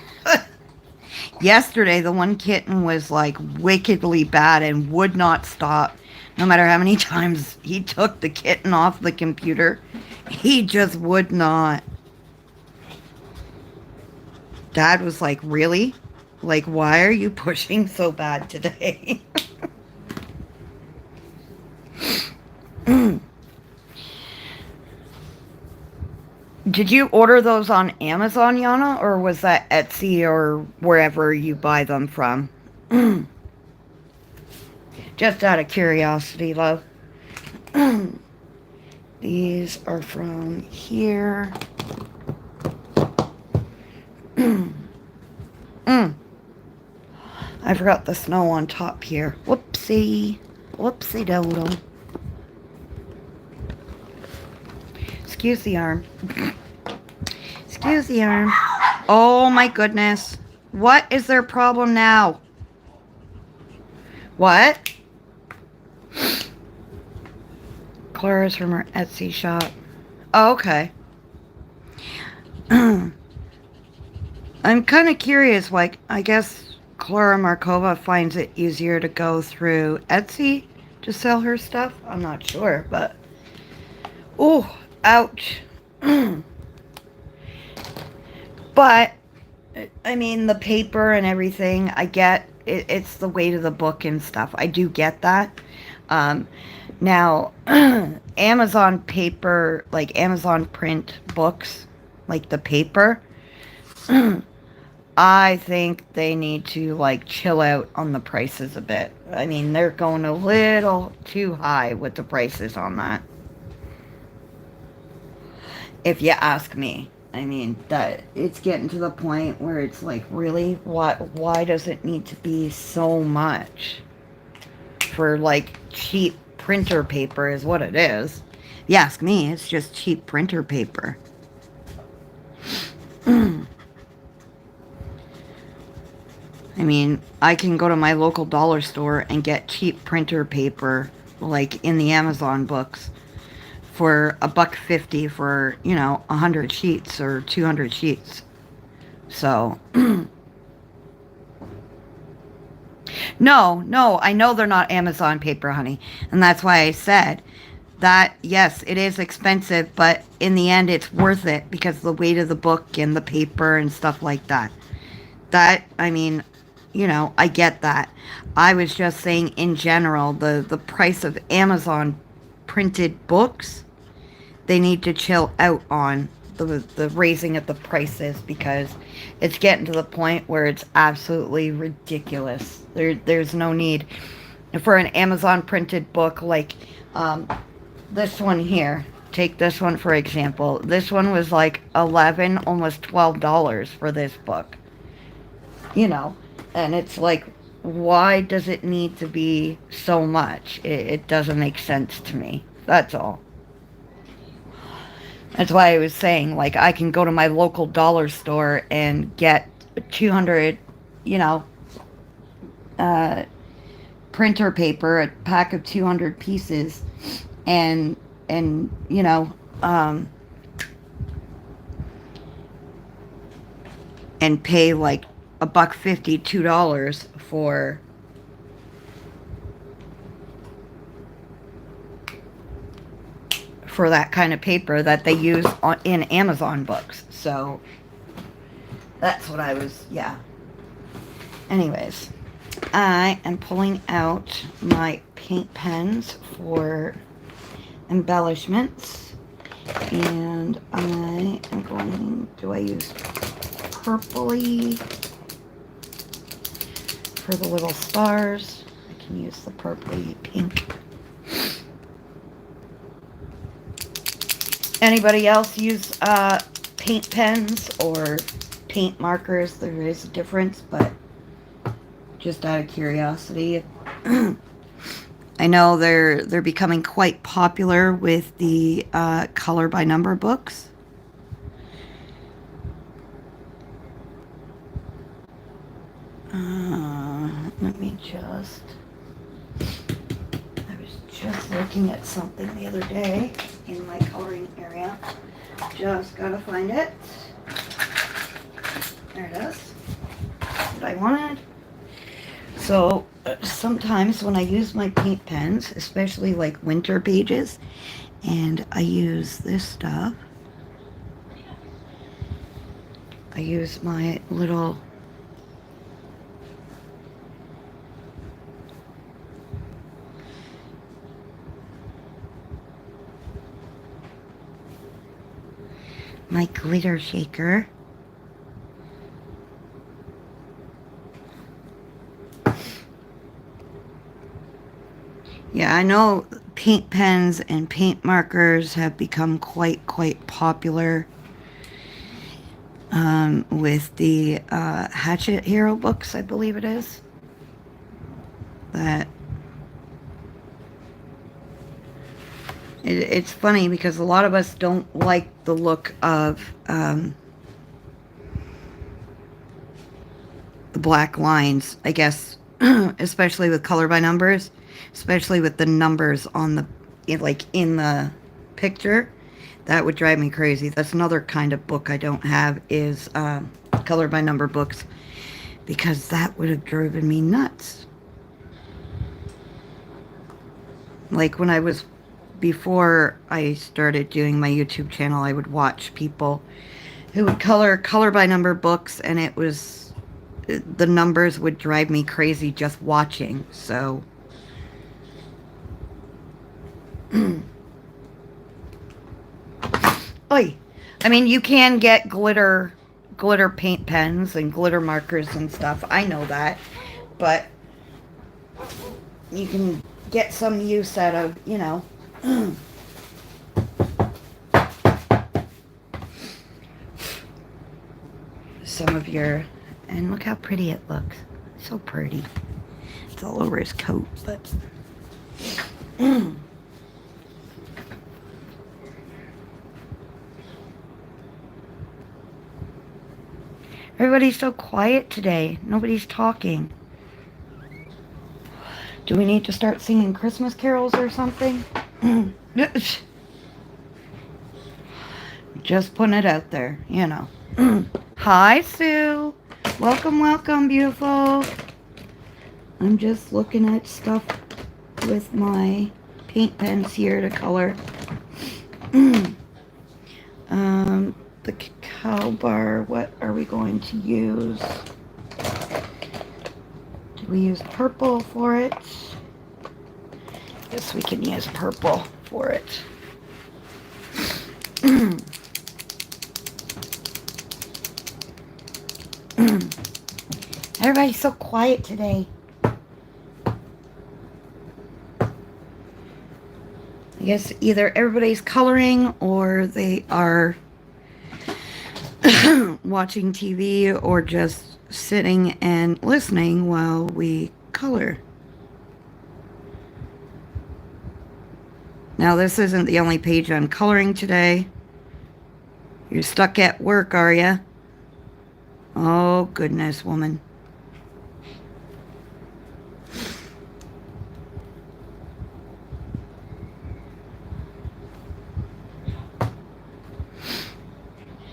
Yesterday, the one kitten was like wickedly bad and would not stop. No matter how many times he took the kitten off the computer, he just would not. Dad was like, really? Like, why are you pushing so bad today? Did you order those on Amazon, Yana, or was that Etsy or wherever you buy them from? Just out of curiosity, love. These are from here. I forgot the snow on top here. Whoopsie. Whoopsie doodle. Excuse the arm. Excuse the arm. Oh my goodness. What is their problem now? What? Clara's from her Etsy shop. Oh, okay. I'm kind of curious, like, I guess Clara Markova finds it easier to go through Etsy to sell her stuff. I'm not sure, but... Oh, ouch. But, I mean, the paper and everything, I get it's the weight of the book and stuff. I do get that. Now, Amazon paper, like Amazon print books, like the paper, I think they need to, like, chill out on the prices a bit. I mean, they're going a little too high with the prices on that. If you ask me. I mean, that it's getting to the point where it's like, really? Why does it need to be so much? For, like, cheap printer paper is what it is. If you ask me, it's just cheap printer paper. I mean, I can go to my local dollar store and get cheap printer paper, like in the Amazon books, for $1.50 for, 100 sheets or 200 sheets. So, no, I know they're not Amazon paper, honey. And that's why I said that, yes, it is expensive, but in the end, it's worth it because of the weight of the book and the paper and stuff like that. That, I mean, I get that. I was just saying in general, the price of Amazon printed books, they need to chill out on the raising of the prices because it's getting to the point where it's absolutely ridiculous. There's no need for an Amazon printed book like this one here. Take this one for example. This one was like $11, almost $12 for this book. And it's like, why does it need to be so much? It doesn't make sense to me. That's all. That's why I was saying, like, I can go to my local dollar store and get 200, printer paper, a pack of 200 pieces, and and pay like $1.50, $2 for that kind of paper that they use in Amazon books. So that's what I was, yeah. Anyways, I am pulling out my paint pens for embellishments, and I am going, do I use purpley for the little stars? I can use the purpley pink. Anybody else use paint pens or paint markers? There is a difference, but just out of curiosity. I know they're becoming quite popular with the color by number books. Let me just... I was just looking at something the other day in my coloring area. Just gotta find it. There it is. What I wanted. So sometimes when I use my paint pens, especially like winter pages, and I use this stuff, I use my little my glitter shaker. Yeah, I know paint pens and paint markers have become quite popular with the Hatchet Hero books, I believe it is. That it's funny because a lot of us don't like the look of the black lines, I guess, especially with color by numbers, especially with the numbers on the, like in the picture. That would drive me crazy. That's another kind of book I don't have, is color by number books, because that would have driven me nuts. Like when I was, before I started doing my YouTube channel, I would watch people who would color by number books, and it was, the numbers would drive me crazy just watching. So Oy. I mean, you can get glitter paint pens and glitter markers and stuff. I know that. But you can get some use out of, you know, some of your, and look how pretty it looks. So pretty. It's all over his coat, but everybody's so quiet today. Nobody's talking. Do we need to start singing Christmas carols or something? Just putting it out there, you know. Hi, Sue. Welcome, welcome, beautiful. I'm just looking at stuff with my paint pens here to color. The cacao bar, what are we going to use? Do we use purple for it? Yes, we can use purple for it. Everybody's so quiet today. I guess either everybody's coloring or they are watching TV or just sitting and listening while we color. Now, this isn't the only page I'm coloring today. You're stuck at work, are you? Oh, goodness, woman.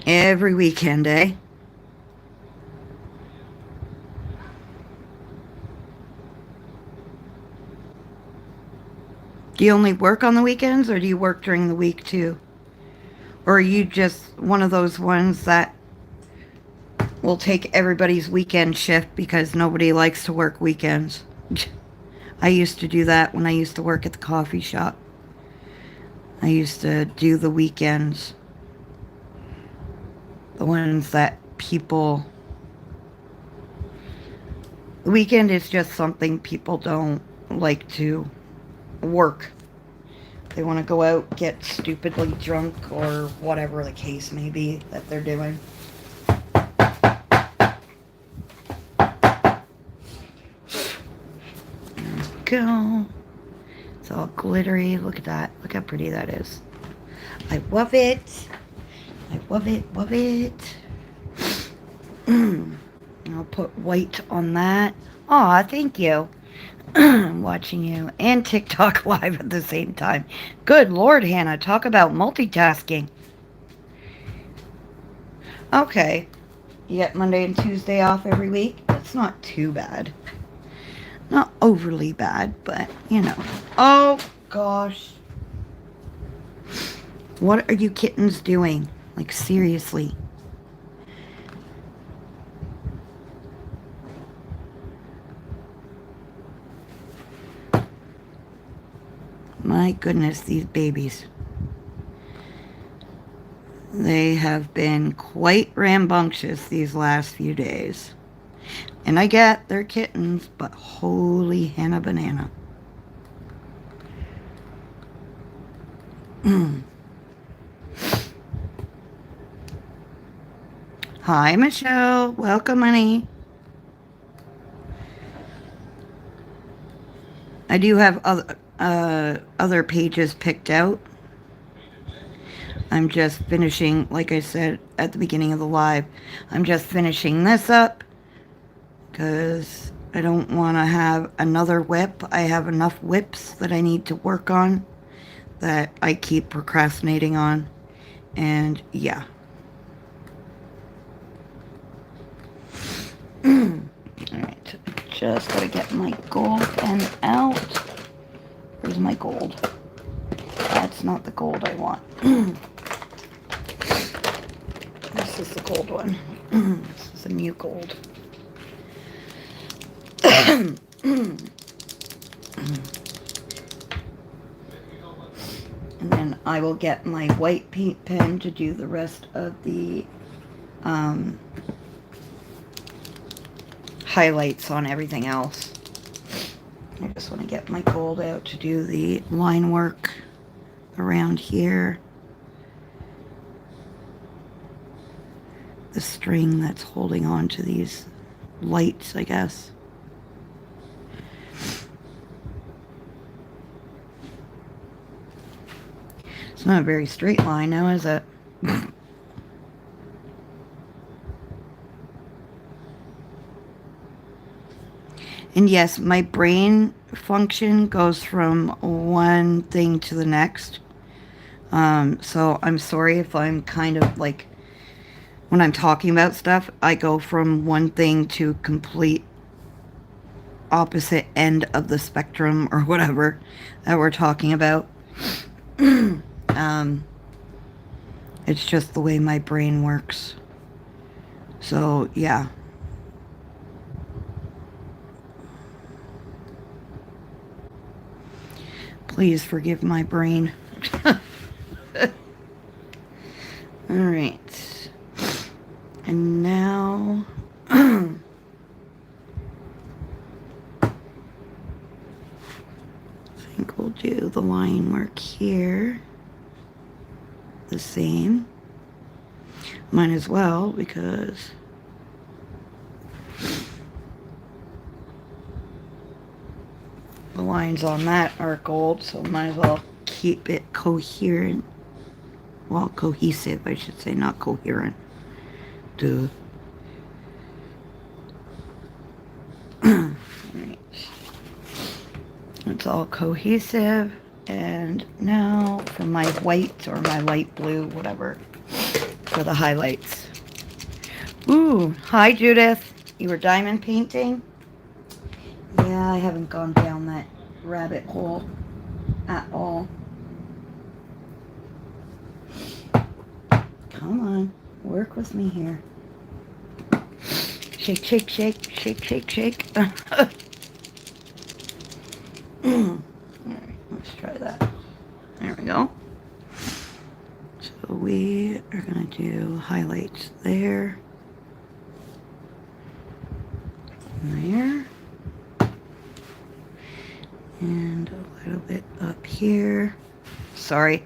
Every weekend, eh? Do you only work on the weekends, or do you work during the week too? Or are you just one of those ones that will take everybody's weekend shift because nobody likes to work weekends? I used to do that when I used to work at the coffee shop. I used to do the weekends. The ones that people... The weekend is just something people don't like to work. They want to go out, get stupidly drunk, or whatever the case may be that they're doing. There we go. It's all glittery. Look at that. Look how pretty that is. I love it. I love it, love it. I'll put white on that. Aw, thank you. Watching you and TikTok live at the same time. Good Lord, Hannah, talk about multitasking. Okay. You get Monday and Tuesday off every week. That's not too bad. Not overly bad, but, you know. Oh, gosh. What are you kittens doing? Like, seriously. My goodness, these babies. They have been quite rambunctious these last few days. And I get they're kittens, but holy Hannah banana. Hi, Michelle. Welcome, honey. I do have other pages picked out. I'm just finishing, like I said at the beginning of the live, I'm just finishing this up because I don't want to have another whip. I have enough whips that I need to work on that I keep procrastinating on. And yeah. Alright, just gotta get my gold pen out. Where's my gold? That's not the gold I want. This is the gold one. This is a new gold. And then I will get my white paint pen to do the rest of the highlights on everything else. I just want to get my gold out to do the line work around here. The string that's holding on to these lights, I guess. It's not a very straight line now, is it? And yes, my brain function goes from one thing to the next. So I'm sorry if I'm kind of like, when I'm talking about stuff, I go from one thing to complete opposite end of the spectrum or whatever that we're talking about. It's just the way my brain works. So, yeah. Please forgive my brain. Alright. And now... I think we'll do the line work here. The same. Might as well, because... the lines on that are gold, so might as well keep it coherent. Well, cohesive, I should say, not coherent. Duh. Right. It's all cohesive. And now for my white or my light blue, whatever, for the highlights. Ooh, hi Judith. You were diamond painting? Yeah, I haven't gone down that rabbit hole at all. Come on, work with me here. Shake, shake, shake, shake, shake, shake. Alright, let's try that. There we go. So we are going to do highlights there. And there. And a little bit up here. Sorry,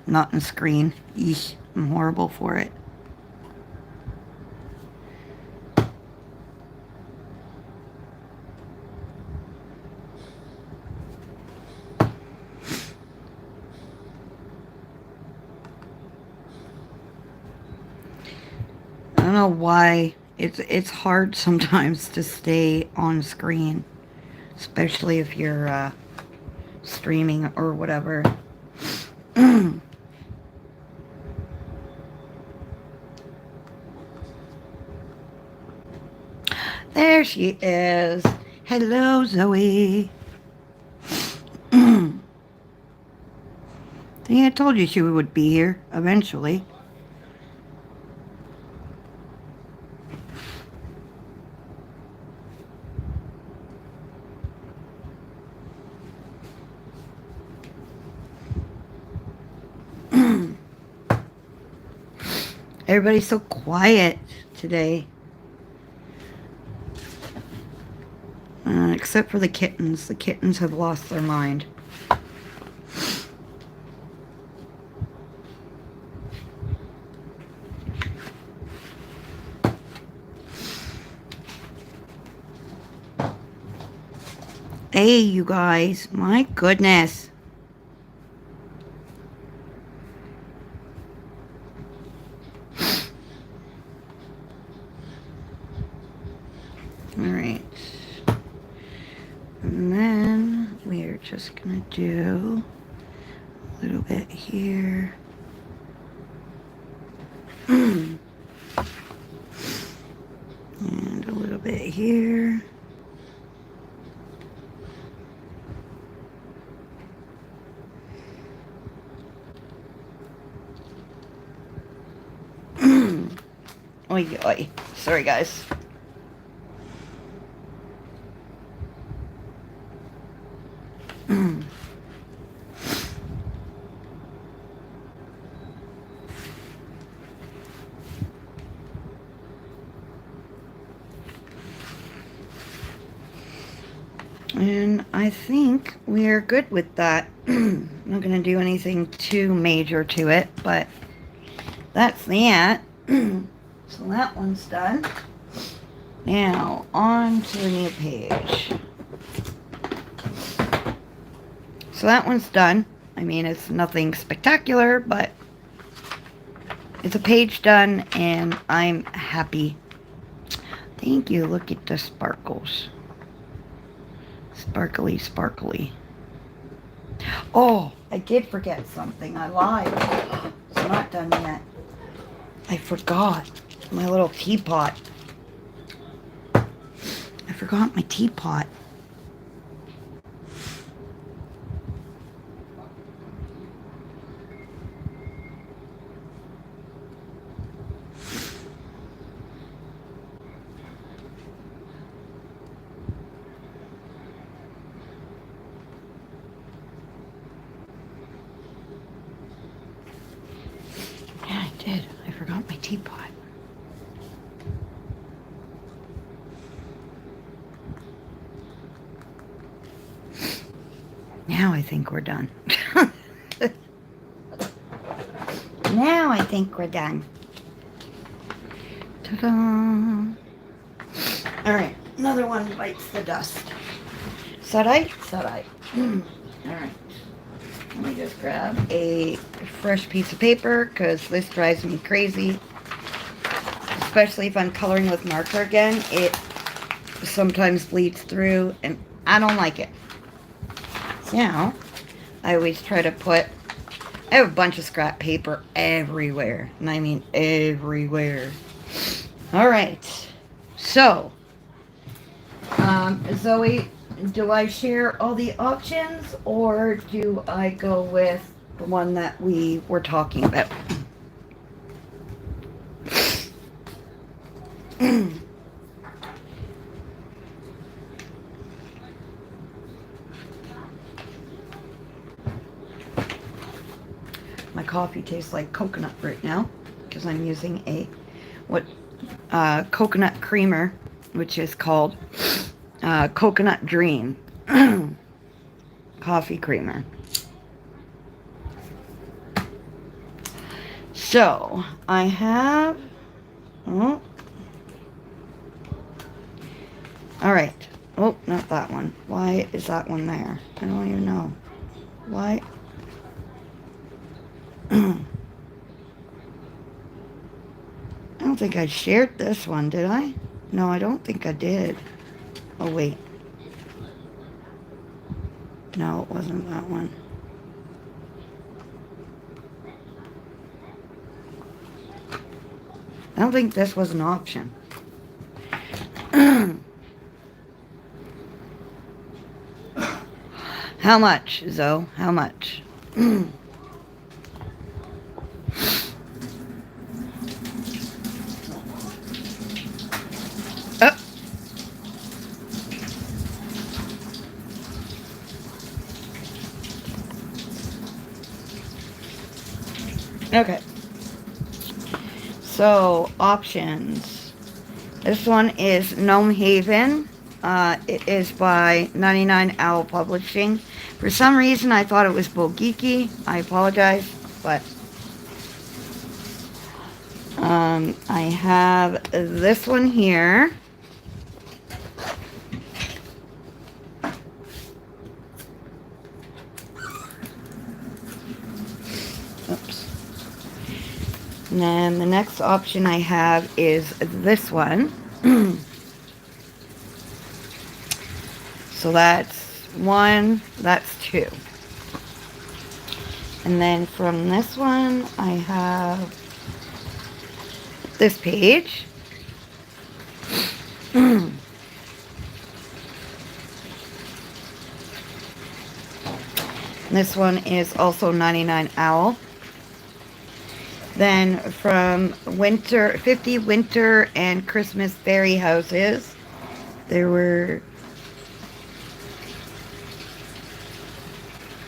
I'm not in the screen. Eesh, I'm horrible for it. I don't know why it's hard sometimes to stay on screen, especially if you're streaming or whatever. There she is. Hello, Zoe. See, I told you she would be here eventually. Everybody's so quiet today. Except for the kittens. The kittens have lost their mind. Hey, you guys. My goodness. Alright. And then we are just going to do a little bit here. And a little bit here. Oy, oy. Sorry, guys. And I think we're good with that. I'm not going to do anything too major to it, but that's that. So that one's done. Now, on to the new page. So that one's done. I mean, it's nothing spectacular, but it's a page done, and I'm happy. Thank you. Look at the sparkles. Sparkly, sparkly. Oh, I did forget something. I lied. It's not done yet. I forgot my little teapot. I forgot my teapot. Yeah, I did. I forgot my teapot. Now I think we're done. Now I think we're done. Ta-da! Alright, another one bites the dust. Sudite? Sudite. Alright. Let me just grab a fresh piece of paper, because this drives me crazy. Especially if I'm coloring with marker again. It sometimes bleeds through, and I don't like it. So now, I always try to put... I have a bunch of scrap paper everywhere. And I mean everywhere. Alright. So, Zoe, do I share all the options, or do I go with the one that we were talking about? My coffee tastes like coconut right now, because I'm using a coconut creamer, which is called Coconut Dream coffee creamer. So I have all right. Oh, not that one. Why is that one there? I don't even know why. I don't think I shared this one, did I? No, I don't think I did. Oh, wait. No, it wasn't that one. I don't think this was an option. How much, Zoe? How much? Okay. So, options. This one is Gnome Haven. It is by 99 Owl Publishing. For some reason, I thought it was Bulgiki. I apologize, but I have this one here. Oops. And then the next option I have is this one. So that's one, that's two. And then from this one, I have this page. This one is also 99 Owl. Then from 50 Winter and Christmas Fairy Houses, there were,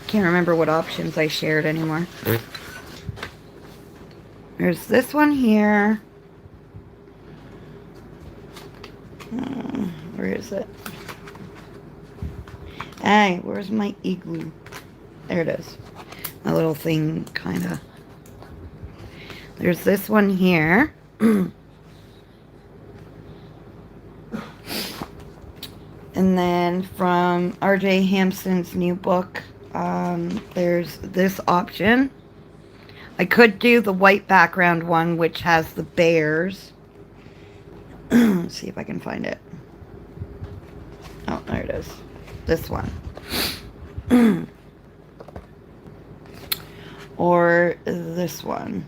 can't remember what options I shared anymore. There's this one here. Where is it? Hey, where's my igloo? There it is. A little thing, kind of. There's this one here. And then from R.J. Hampson's new book, there's this option. I could do the white background one, which has the bears. Let's see if I can find it. Oh, there it is. This one. Or this one.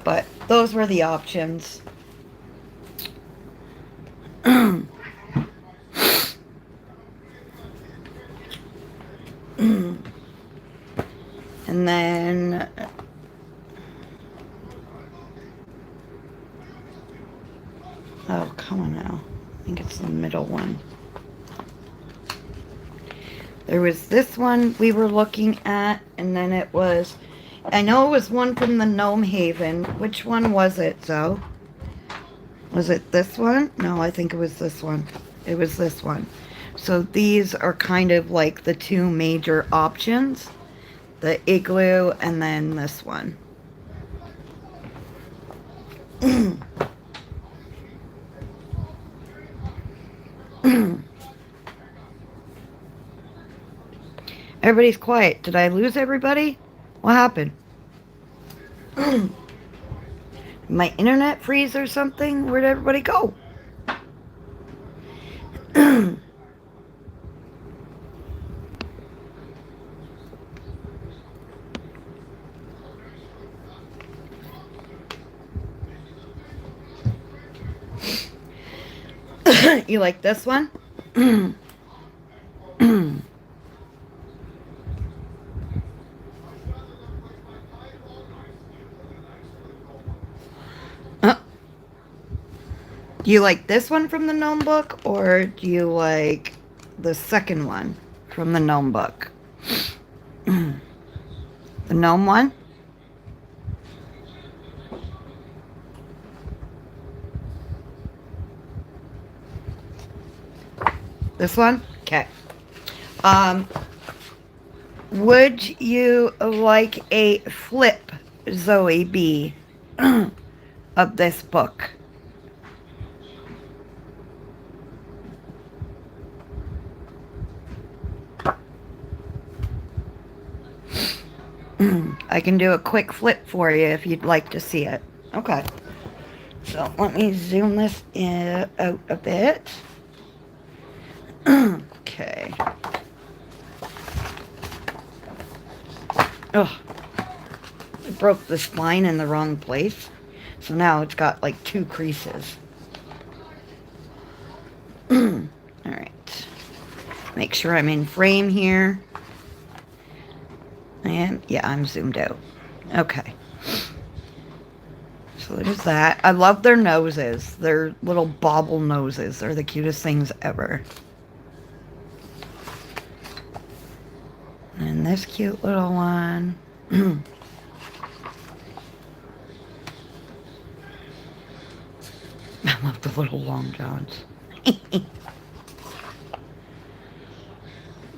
But those were the options. And then oh, come on now. I think it's the middle one. There was this one we were looking at, and then it was, I know it was one from the Gnome Haven. Which one was it, Zoe? Was it this one? No, I think it was this one. It was this one. So these are kind of like the two major options. The igloo and then this one. Everybody's quiet. Did I lose everybody? What happened? My internet freeze or something? Where'd everybody go? You like this one? Do you like this one from the Gnome book, or do you like the second one from the Gnome book? The Gnome one? This one? Okay. Would you like a flip, Zoe B, of this book? I can do a quick flip for you if you'd like to see it. Okay. So let me zoom this out a bit. Okay. Oh, I broke the spine in the wrong place. So now it's got like 2 creases. Alright. Make sure I'm in frame here. And yeah, I'm zoomed out. Okay. So there's that. I love their noses. Their little bobble noses. They're the cutest things ever. this cute little one. I love the little long johns.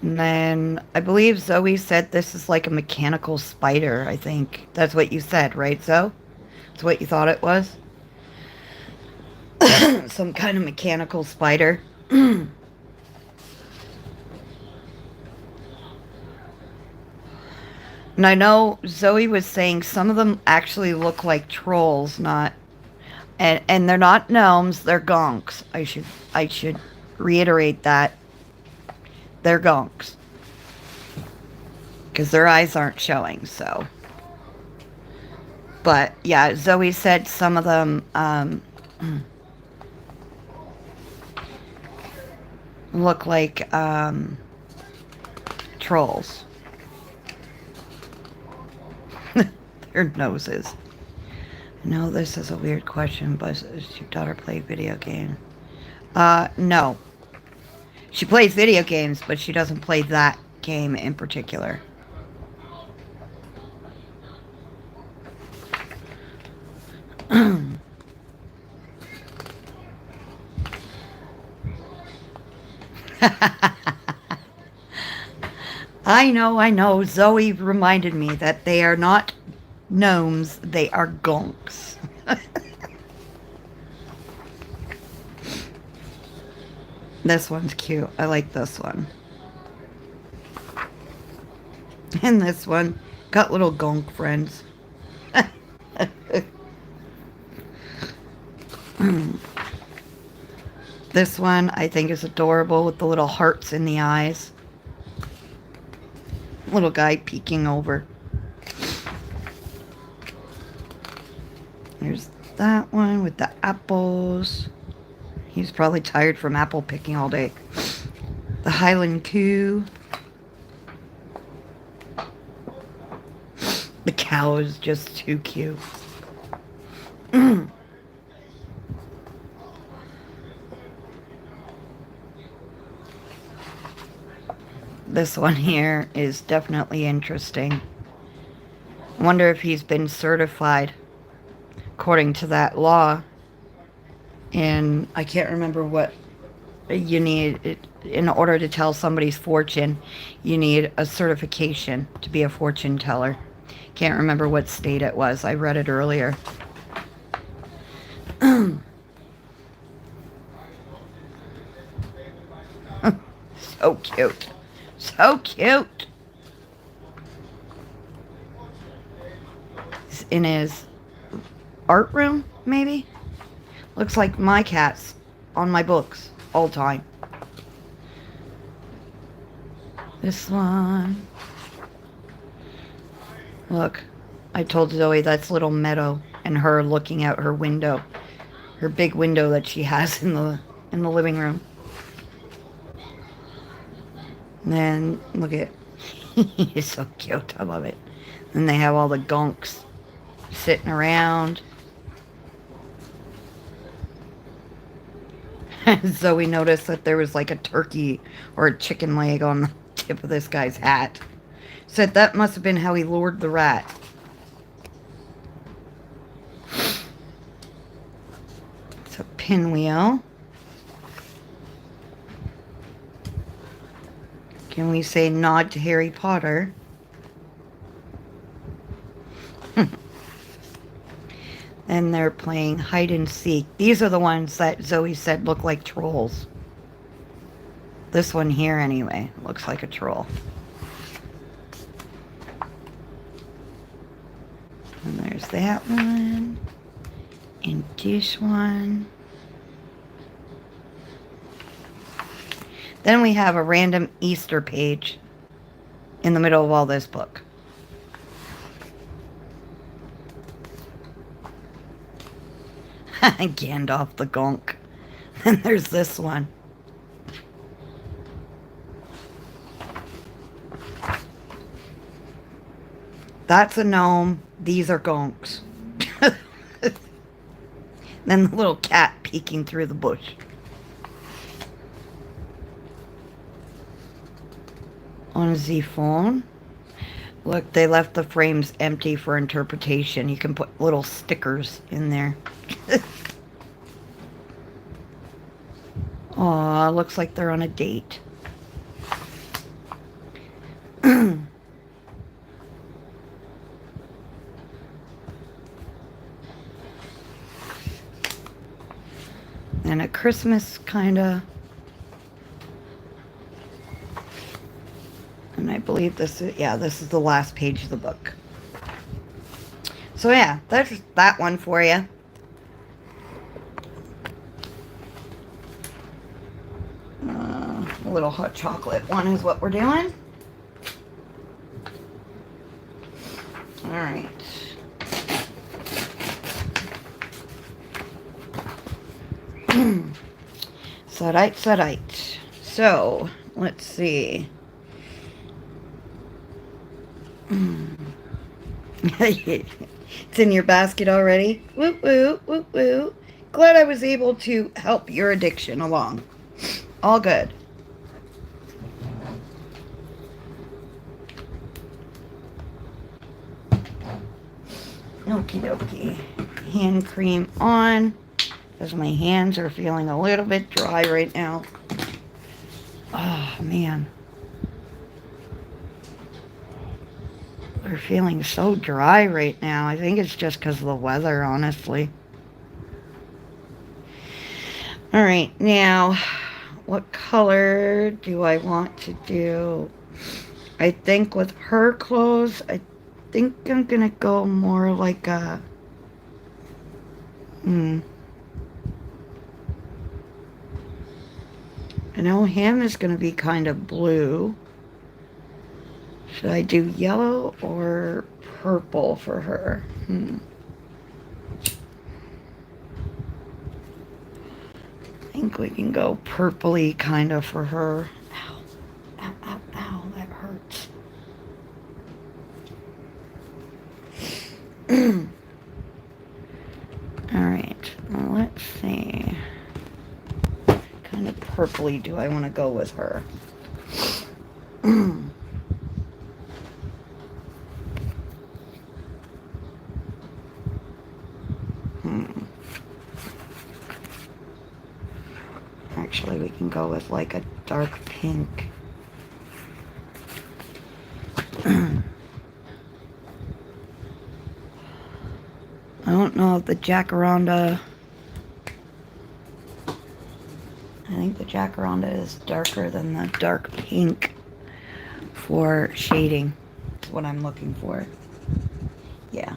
And then I believe Zoe said this is like a mechanical spider, I think. That's what you said, right, Zoe? That's what you thought it was? Some kind of mechanical spider. And I know Zoe was saying some of them actually look like trolls, not... And they're not gnomes, they're gonks. I should reiterate that. They're gonks. Because their eyes aren't showing, so. But, yeah, Zoe said some of them, look like, trolls. Their noses. I know this is a weird question, but does your daughter play video games? No. She plays video games, but she doesn't play that game in particular. I know. Zoe reminded me that they are not gnomes, they are gonks. This one's cute. I like this one. And this one got little gonk friends. This one I think is adorable with the little hearts in the eyes. Little guy peeking over. There's that one with the apples. He's probably tired from apple picking all day. The Highland Coo. The cow is just too cute. This one here is definitely interesting. I wonder if he's been certified according to that law. And I can't remember what you need. In order to tell somebody's fortune, you need a certification to be a fortune teller. Can't remember what state it was. I read it earlier. So cute. So cute. He's in his art room, maybe? Looks like my cat's on my books all the time. This one. Look, I told Zoe that's little Meadow and her looking out her window. Her big window that she has in the living room. And then, look at, he's so cute, I love it. And they have all the gonks sitting around. Zoe noticed that there was like a turkey or a chicken leg on the tip of this guy's hat. Said that must have been how he lured the rat. It's a pinwheel. Can we say nod to Harry Potter? And they're playing hide and seek. These are the ones that Zoe said look like trolls. This one here, anyway, looks like a troll. And there's that one. And this one. Then we have a random Easter page in the middle of all this book. Gandalf the Gonk. And there's this one. That's a gnome. These are gonks. Then the little cat peeking through the bush. On the phone. Look, they left the frames empty for interpretation. You can put little stickers in there. Aw, looks like they're on a date. And a Christmas kinda. And I believe this is the last page of the book. So yeah, that's that one for you. A little hot chocolate one is what we're doing. All right. Sudite. So, let's see. It's in your basket already? Woo woo, woo woo. Glad I was able to help your addiction along. All good. Okie dokie. Hand cream on, because my hands are feeling a little bit dry right now. Oh, man. They're feeling so dry right now. I think it's just because of the weather, honestly. All right, now, what color do I want to do? I think with her clothes, I think I'm going to go more like a... I know him is going to be kind of blue. Should I do yellow or purple for her? I think we can go purpley kind of for her. Ow, ow, ow, ow, that hurts. Alright, well, let's see. What kind of purpley do I want to go with her? Actually, we can go with like a dark pink. I don't know if the Jacaranda... I think the Jacaranda is darker than the dark pink for shading. That's what I'm looking for. Yeah.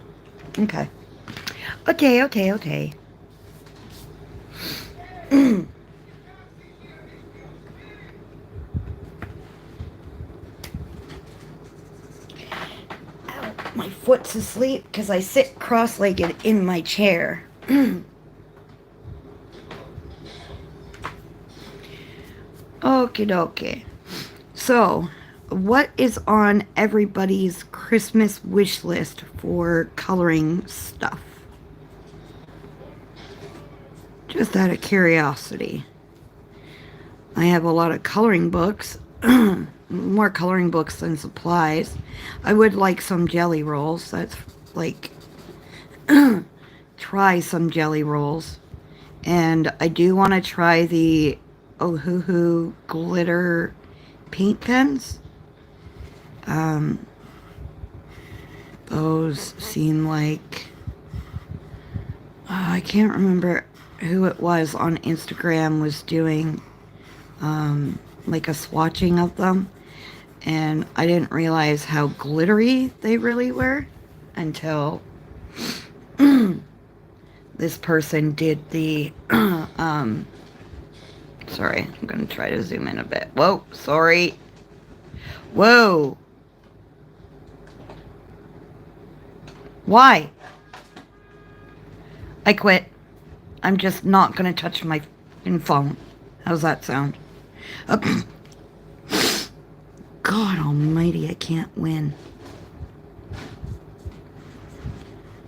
Okay. Okay. Ow, my foot's asleep because I sit cross-legged in my chair. Okie dokie. So, what is on everybody's Christmas wish list for coloring stuff? Just out of curiosity. I have a lot of coloring books. More coloring books than supplies. I would like some jelly rolls. That's like... try some jelly rolls. And I do want to try the Ohuhu glitter paint pens. Those seem like... I can't remember who it was on Instagram was doing like a swatching of them, and I didn't realize how glittery they really were until this person did the sorry, I'm gonna try to zoom in a bit. Whoa, sorry. Whoa. Why? I quit. I'm just not gonna touch my phone. How's that sound? God almighty, I can't win.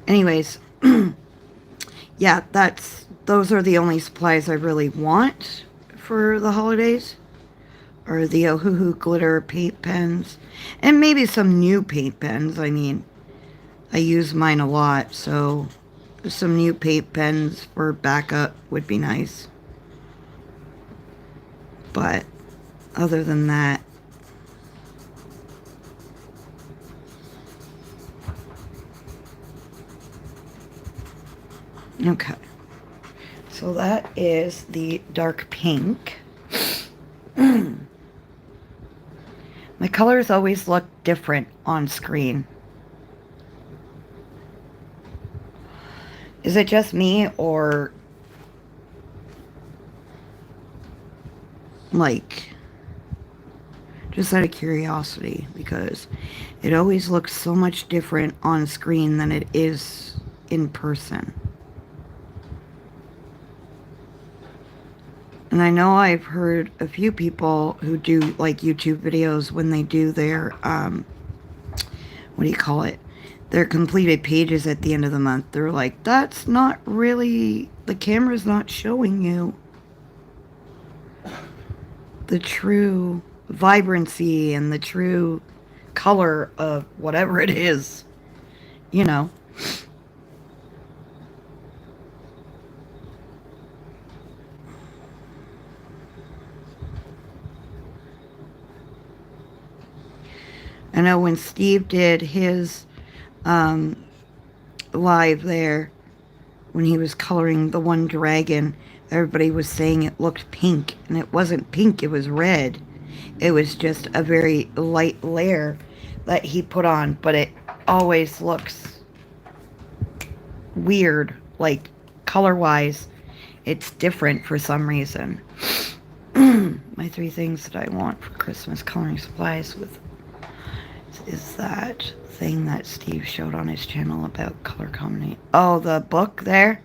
Anyways, yeah, those are the only supplies I really want for the holidays. are the Ohuhu glitter paint pens, and maybe some new paint pens. I mean, I use mine a lot, so some new paint pens for backup would be nice. But other than that, okay. So that is the dark pink. My colors always look different on screen. Is it just me, or like, just out of curiosity, because it always looks so much different on screen than it is in person. And I know I've heard a few people who do like YouTube videos when they do their, what do you call it? Their completed pages at the end of the month. They're like, that's not really, the camera's not showing you the true vibrancy and the true color of whatever it is, you know. I know when Steve did his live there, when he was coloring the one dragon, everybody was saying it looked pink, and it wasn't pink, it was red. It was just a very light layer that he put on, but it always looks weird, like color-wise, it's different for some reason. My 3 things that I want for Christmas coloring supplies with is that thing that Steve showed on his channel about color combination. Oh, the book there?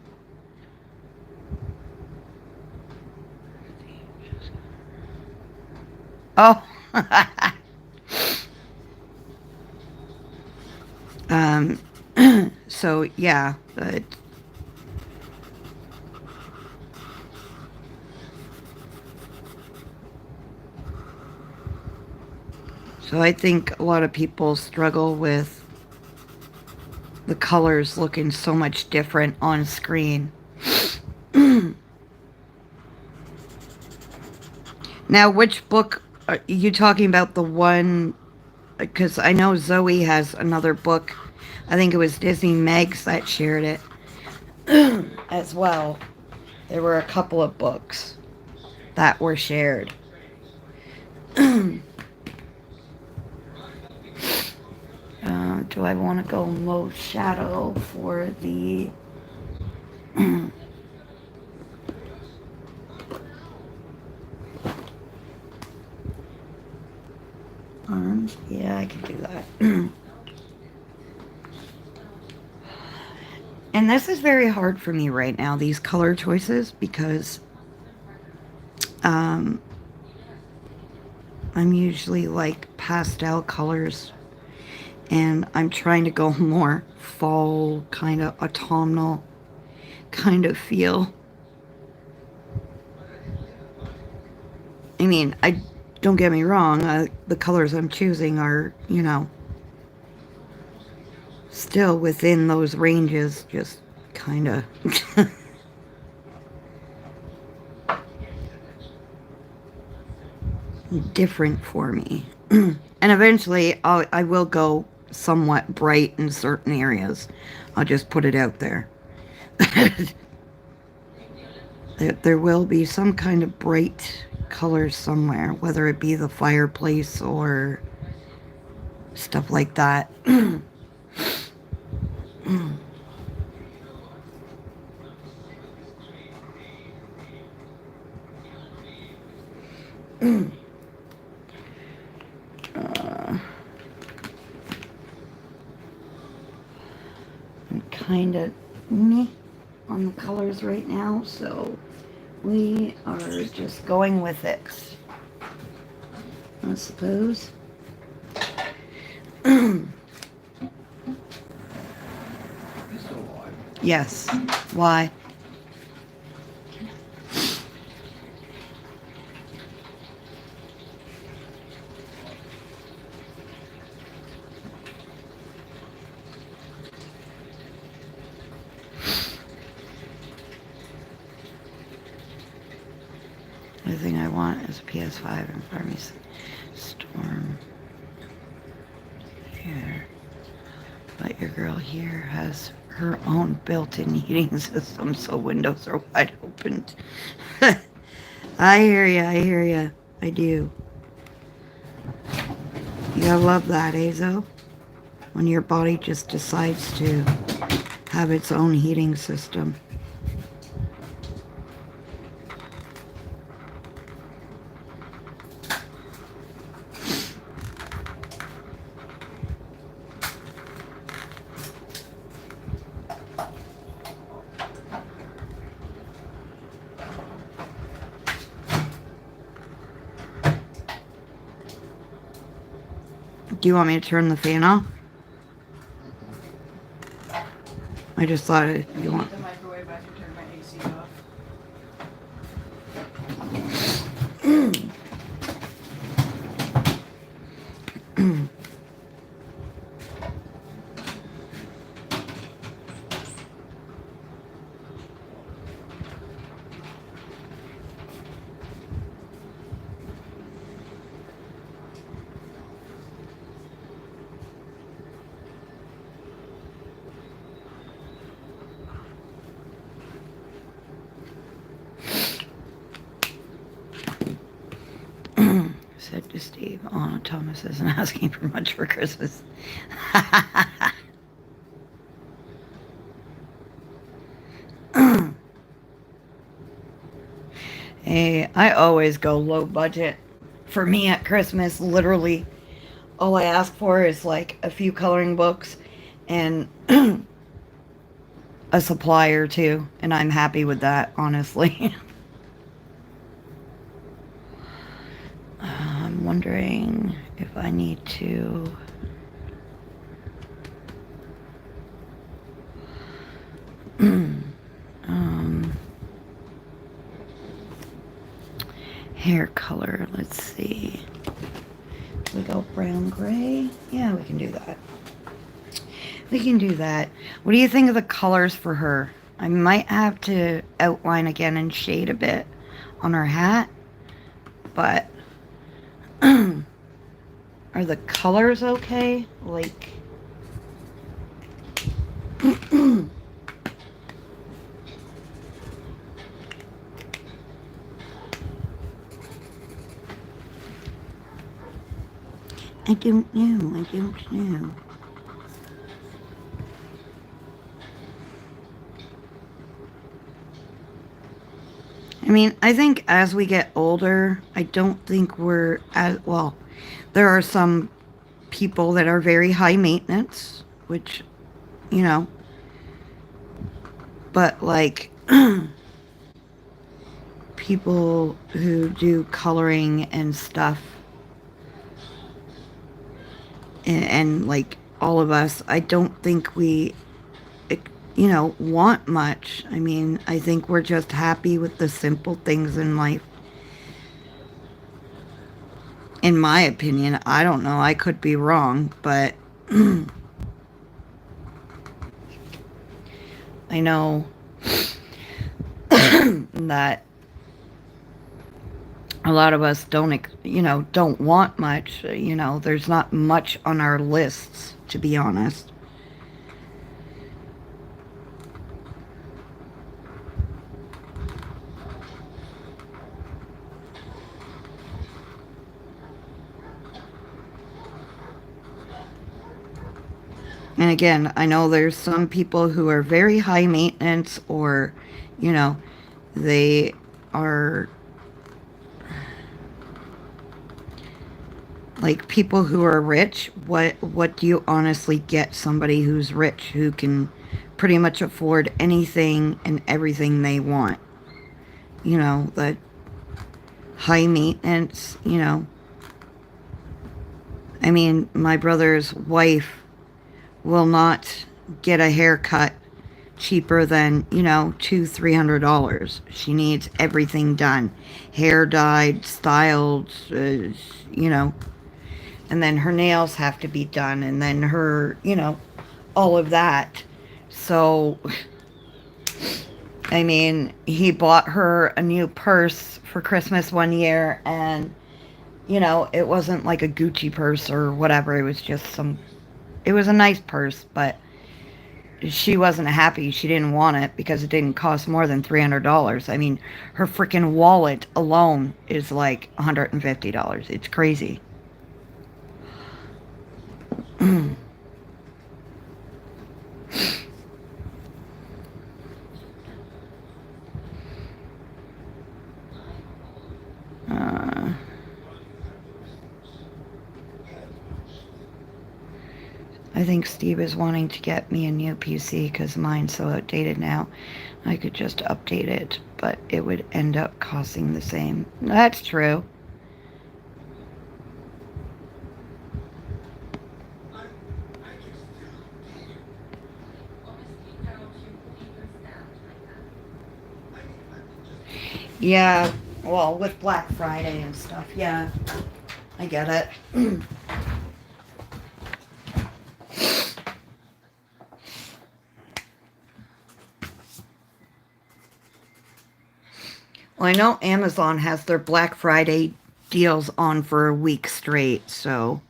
Oh. So yeah, so I think a lot of people struggle with the colors looking so much different on screen. Now, which book are you talking about? The one, because I know Zoe has another book. I think it was Disney Megs that shared it as well. There were a couple of books that were shared. Do I want to go low shadow for the arms? Yeah, I can do that. And this is very hard for me right now, these color choices, because I'm usually like pastel colors, and I'm trying to go more fall, kind of autumnal kind of feel. I mean, don't get me wrong, the colors I'm choosing are, you know, still within those ranges, just kind of different for me. And eventually I will go somewhat bright in certain areas. I'll just put it out there. There will be some kind of bright color somewhere, whether it be the fireplace or stuff like that. I'm kind of meh on the colors right now, so we are just going with it, I suppose. Yes. Why? thing I want is a PS5 and Farmy's Storm. Here. But your girl here has her own built-in heating system, so windows are wide open. I hear ya. I do. You gotta love that, Azo. When your body just decides to have its own heating system. Do you want me to turn the fan off? I just thought it, you want... The microwave, I can turn my AC off. Said to Steve, oh, Thomas isn't asking for much for Christmas. Hey, I always go low budget. For me at Christmas, literally, all I ask for is like a few coloring books and a supply or two, and I'm happy with that, honestly. I'm wondering if I need to... hair color, let's see. We go brown gray. Yeah, we can do that. We can do that. What do you think of the colors for her? I might have to outline again and shade a bit on her hat, but are the colors okay? Like, I don't know. I mean, I think as we get older, I don't think we're as, well, there are some people that are very high maintenance, which, you know, but like people who do coloring and stuff, and like all of us, I don't think we, you know, want much. I mean, I think we're just happy with the simple things in life. In my opinion, I don't know, I could be wrong, but I know that a lot of us don't, you know, don't want much. You know, there's not much on our lists, to be honest. And again, I know there's some people who are very high maintenance, or, you know, they are like people who are rich. What do you honestly get somebody who's rich, who can pretty much afford anything and everything they want? You know, the high maintenance, you know. I mean, my brother's wife will not get a haircut cheaper than, you know, $200-300. She needs everything done, hair dyed, styled, you know, and then her nails have to be done, and then her, you know, all of that. So I mean, he bought her a new purse for Christmas one year, and, you know, it wasn't like a Gucci purse or whatever. It was just it was a nice purse, but she wasn't happy. She didn't want it because it didn't cost more than $300. I mean, her freaking wallet alone is like $150. It's crazy. Uh, I think Steve is wanting to get me a new PC because mine's so outdated now. I could just update it, but it would end up costing the same. That's true. Yeah, well, with Black Friday and stuff, yeah, I get it. Well, I know Amazon has their Black Friday deals on for a week straight, so.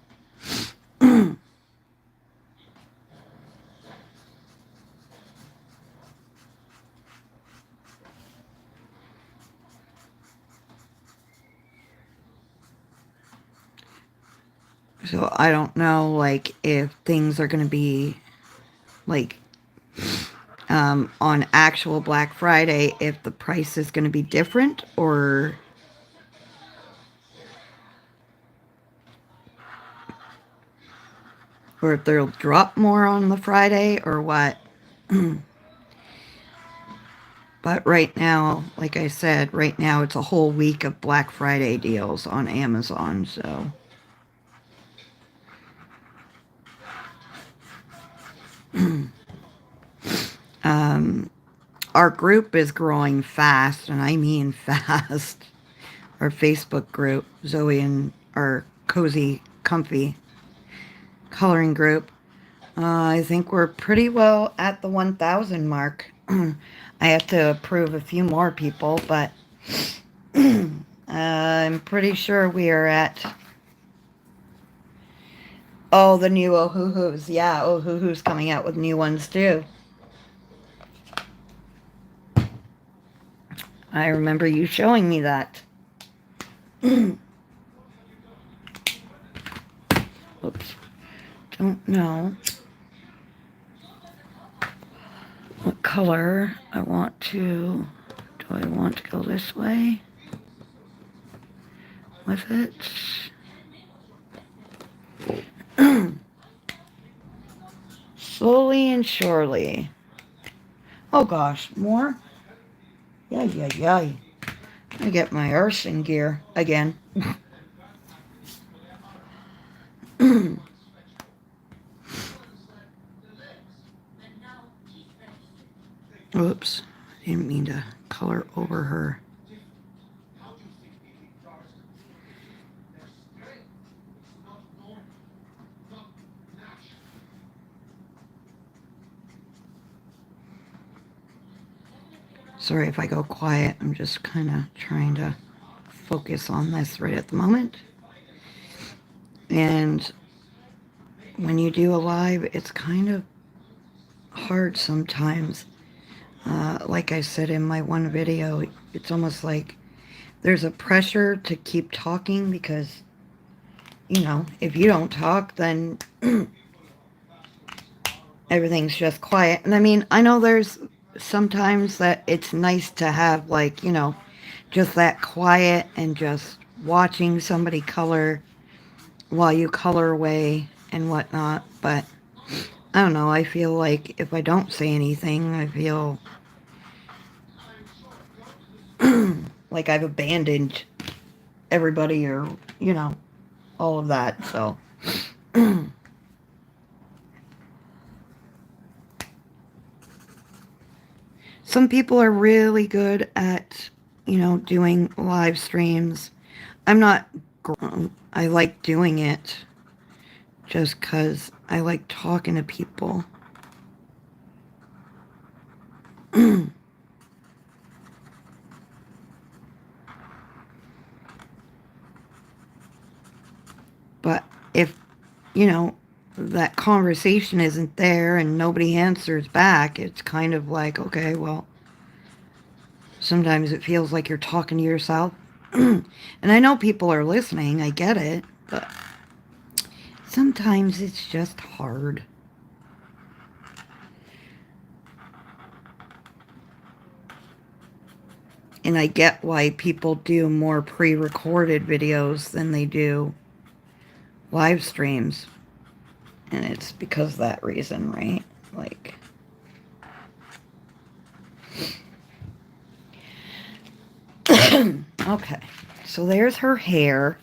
So I don't know, like, if things are going to be, like, on actual Black Friday, if the price is going to be different, or if they'll drop more on the Friday, or what. But right now, like I said, right now it's a whole week of Black Friday deals on Amazon, so. Our group is growing fast, and I mean fast. Our Facebook group, Zoe and our Cozy Comfy coloring group. I think we're pretty well at the 1,000 mark. I have to approve a few more people, but I'm pretty sure we are at... Oh, the new Ohuhus. Yeah, Ohuhu's coming out with new ones too. I remember you showing me that. Oops. Don't know what color I want to... Do I want to go this way with it? Slowly and surely. Oh gosh, more? Yay. I get my arson gear again. Oops, I didn't mean to color over her. Sorry if I go quiet, I'm just kind of trying to focus on this right at the moment. And when you do a live, it's kind of hard sometimes. Like I said in my one video, it's almost like there's a pressure to keep talking because, you know, if you don't talk, then everything's just quiet. And I mean, I know there's sometimes that it's nice to have, like, you know, just that quiet and just watching somebody color while you color away and whatnot. But I don't know, I feel like if I don't say anything, I feel like I've abandoned everybody, or, you know, all of that. So some people are really good at, you know, doing live streams. I'm not. I like doing it just because I like talking to people. you know, that conversation isn't there and nobody answers back, it's kind of like, okay, well, sometimes it feels like you're talking to yourself. And I know people are listening, I get it, but sometimes it's just hard. And I get why people do more pre-recorded videos than they do live streams. And it's because of that reason, right? Like, okay. So there's her hair.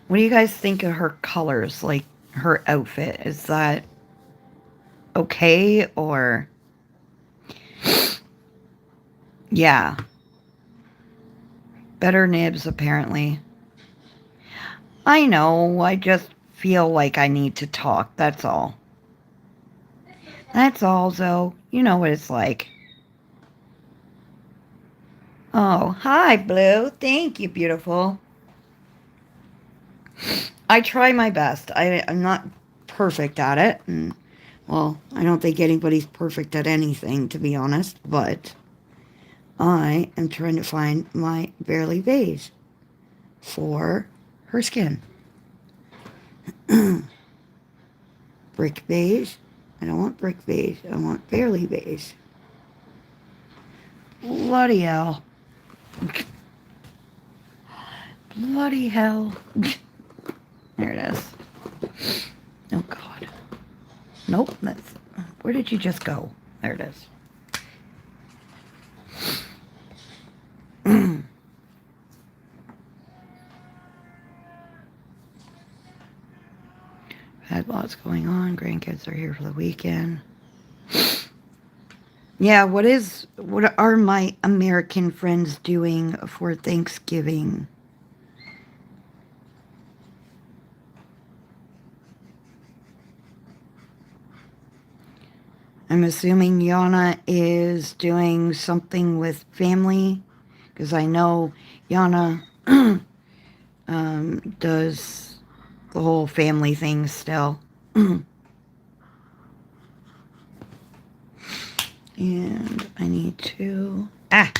What do you guys think of her colors? Like, her outfit? Is that okay, or... Yeah. Better nibs, apparently. I know, I just feel like I need to talk, that's all. That's all, Zoe. You know what it's like. Oh, hi, Blue. Thank you, beautiful. I try my best. I'm not perfect at it. And, well, I don't think anybody's perfect at anything, to be honest. But I am trying to find my Barely Beige for her skin. Brick beige. I don't want brick beige. I want Barely Beige. Bloody hell. Bloody hell. There it is. Oh, God. Nope, that's... Where did you just go? There it is. Had lots going on. Grandkids are here for the weekend. Yeah, what are my American friends doing for Thanksgiving? I'm assuming Yana is doing something with family, because I know Yana does the whole family thing still. And I need to... Ah!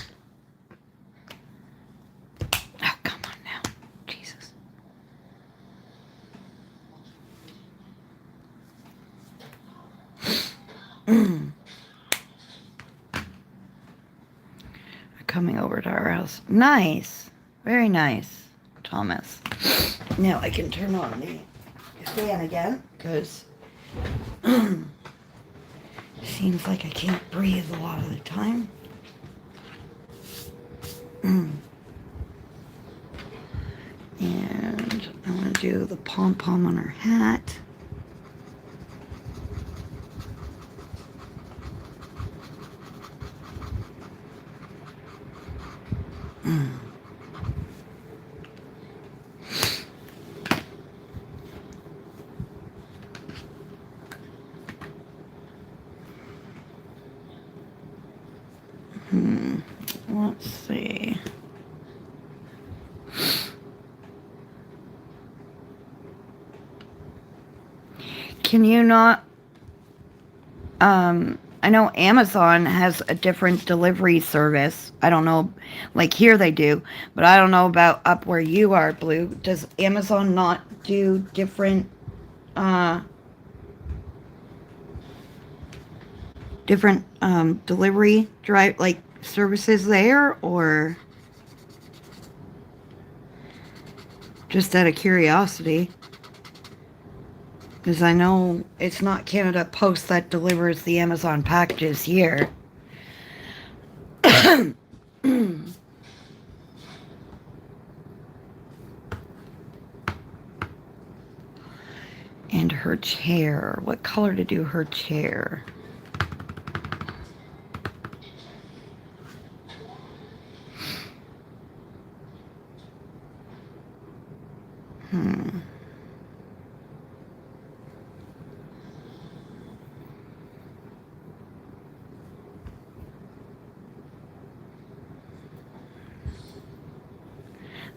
Oh, come on now. Jesus. Coming over to our house. Nice. Very nice, Thomas. Now I can turn on the fan again, because seems like I can't breathe a lot of the time. And I'm going to do the pom-pom on her hat. Let's see. Can you not... I know Amazon has a different delivery service. I don't know, like here they do, but I don't know about up where you are, Blue. Does Amazon not do different, delivery drive, like, services there, or just out of curiosity? Because I know it's not Canada Post that delivers the Amazon packages here. And her chair. What color to do her chair?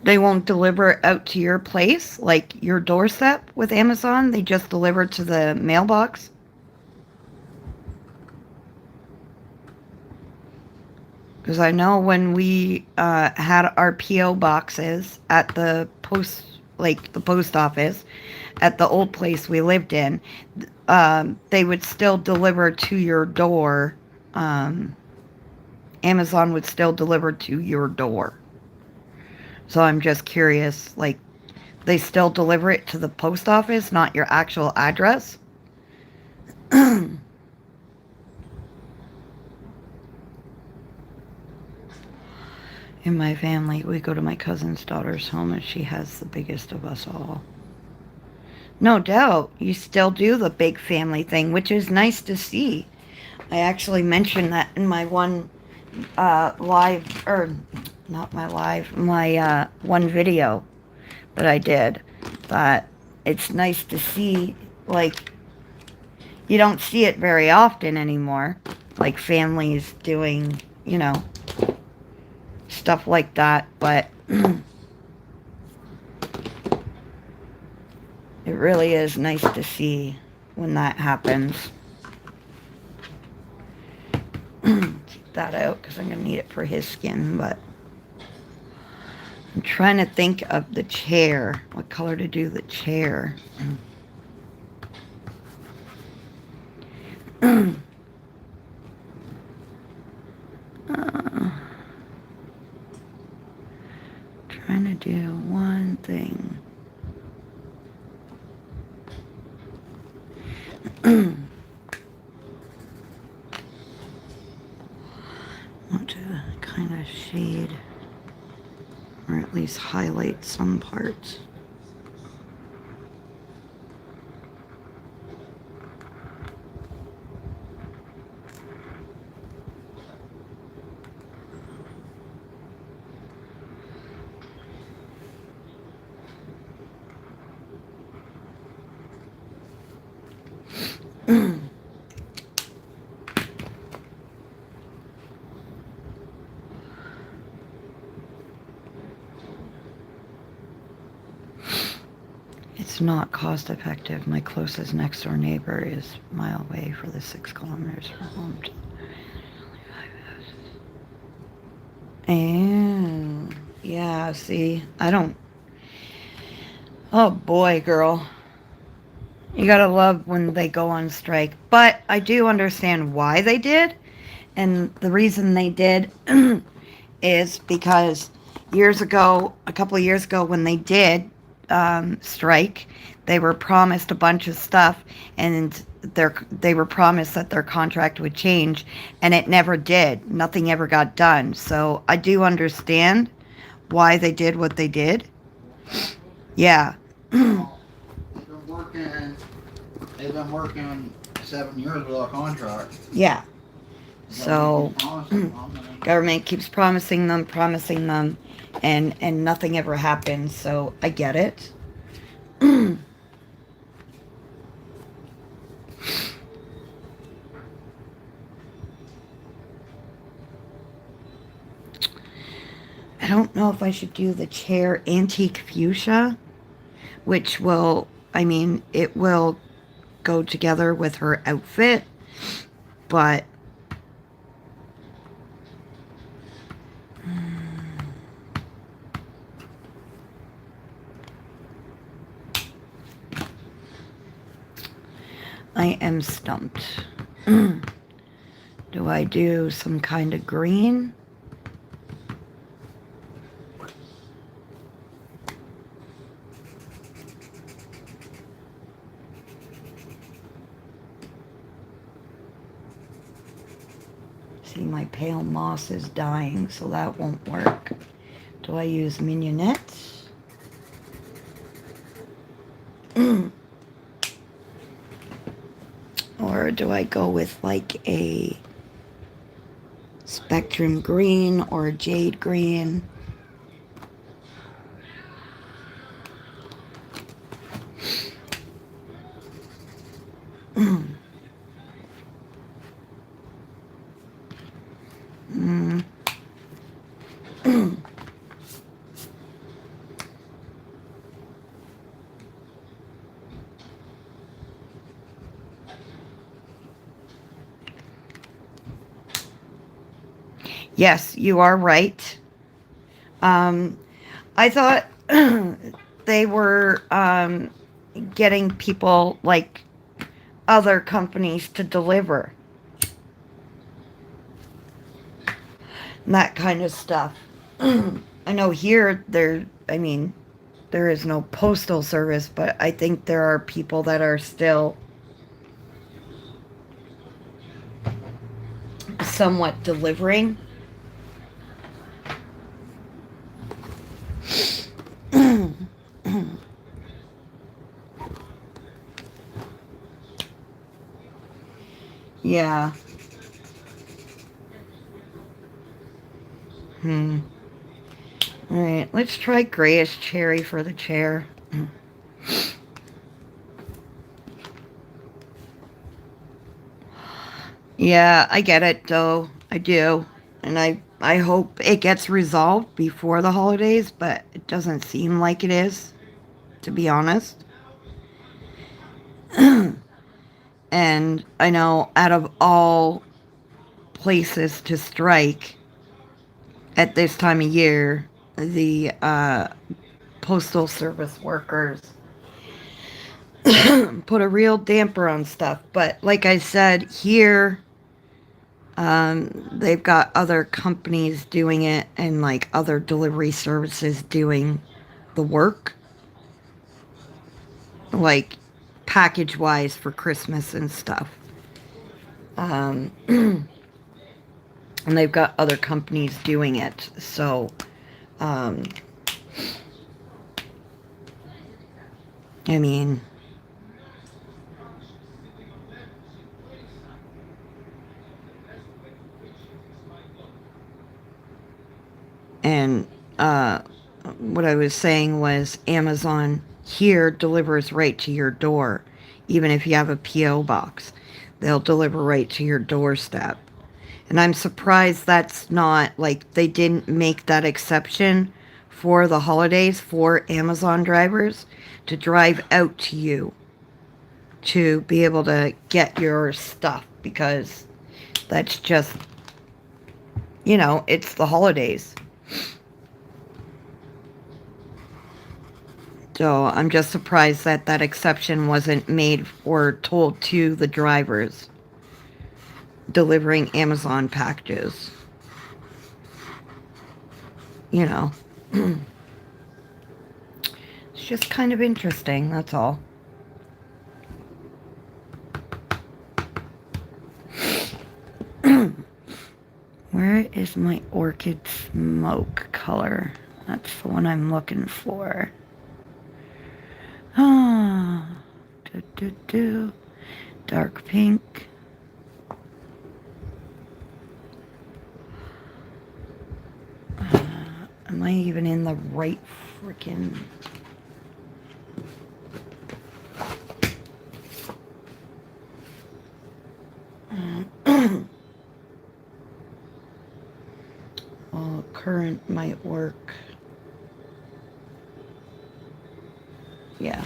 They won't deliver it out to your place, like your doorstep with Amazon. They just deliver it to the mailbox. Because I know when we had our P.O. boxes at the post office, at the old place we lived in, they would still deliver to your door. Amazon would still deliver to your door. So I'm just curious, like, they still deliver it to the post office, not your actual address? In my family, we go to my cousin's daughter's home and she has the biggest of us all. No doubt, you still do the big family thing, which is nice to see. I actually mentioned that in my one live, or not my live, my one video that I did. But it's nice to see, like, you don't see it very often anymore. Like families doing, stuff like that. But it really is nice to see when that happens. Keep that out because I'm going to need it for his skin, but I'm trying to think of the chair. What color to do the chair? Trying to do one thing. Want to kind of shade, or at least highlight some parts. It's not cost effective. My closest next door neighbor is a mile away for the 6 kilometers from home. And yeah, see, I don't. Oh boy, girl. You gotta love when they go on strike. But I do understand why they did. And the reason they did is because a couple of years ago, when they did strike, they were promised a bunch of stuff, and they were promised that their contract would change, and it never did. Nothing ever got done. So I do understand why they did what they did. Yeah. They've been working 7 years without a contract. Yeah. So government keeps promising them, and nothing ever happens. So I get it. I don't know if I should do the chair antique fuchsia, which will, it will go together with her outfit, but I am stumped. Do I do some kind of green? See, my pale moss is dying, so that won't work. Do I use mignonette? Or do I go with like a spectrum green or a jade green? Yes, you are right. I thought they were getting people like other companies to deliver that kind of stuff. I know here I mean, there is no postal service, but I think there are people that are still somewhat delivering. Yeah. Alright, let's try grayish cherry for the chair. Yeah, I get it, though. I do. And I hope it gets resolved before the holidays, but it doesn't seem like it is, to be honest. And I know out of all places to strike at this time of year, the postal service workers put a real damper on stuff. But like I said, here they've got other companies doing it and like other delivery services doing the work, like package wise for Christmas and stuff. And they've got other companies doing it. So, I mean, and what I was saying was Amazon here delivers right to your door. Even if you have a P.O. box, they'll deliver right to your doorstep. And I'm surprised that's not, like, they didn't make that exception for the holidays for Amazon drivers to drive out to you to be able to get your stuff, because that's just, you know, it's the holidays. So I'm just surprised that that exception wasn't made or told to the drivers delivering Amazon packages. You know. It's just kind of interesting, that's all. Where is my orchid smoke color? That's the one I'm looking for. Ah, dark pink. Am I even in the right freaking... Well, current might work. Yeah.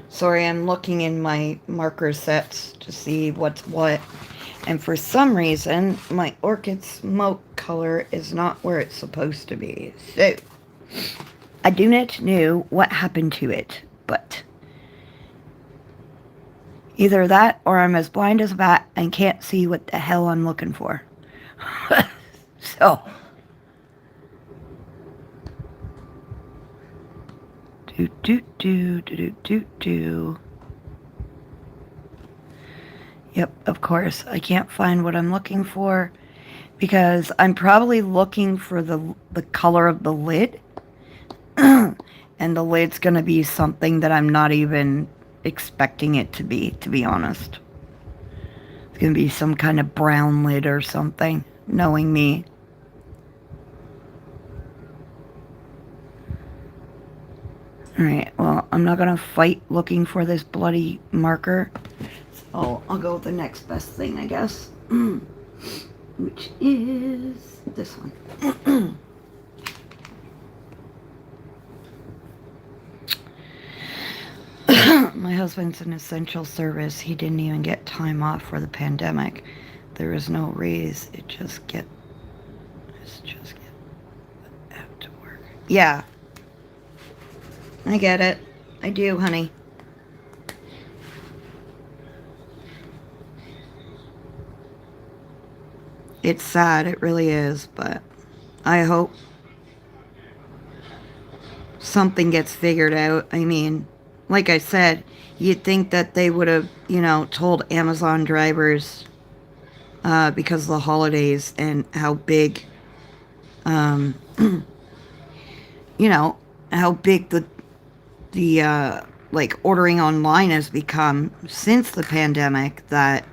Sorry, I'm looking in my marker sets to see what's what. And for some reason, my orchid smoke color is not where it's supposed to be. So, I do not know what happened to it, but either that or I'm as blind as a bat and can't see what the hell I'm looking for. So, do. Yep, of course. I can't find what I'm looking for because I'm probably looking for the color of the lid. And the lid's going to be something that I'm not even expecting it to be honest. It's going to be some kind of brown lid or something, knowing me. Alright, well, I'm not going to fight looking for this bloody marker. So I'll go with the next best thing, I guess. Which is this one. My husband's an essential service. He didn't even get time off for the pandemic. there is no raise. It's just get out to work. Yeah. I get it. I do, honey. It's sad, it really is, but I hope something gets figured out. I mean, like I said, you'd think that they would have, told Amazon drivers because of the holidays and how big, how big the like ordering online has become since the pandemic, that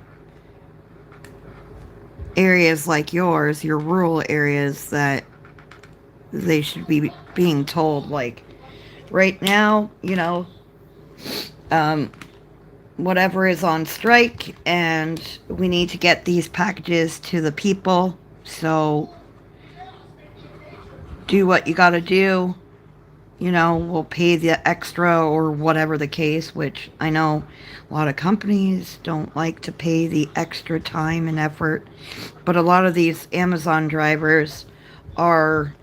areas like yours, your rural areas, that they should be being told, like, right now, whatever is on strike, and we need to get these packages to the people, so do what you gotta do. We'll pay the extra or whatever the case, which I know a lot of companies don't like to pay the extra time and effort, but a lot of these Amazon drivers are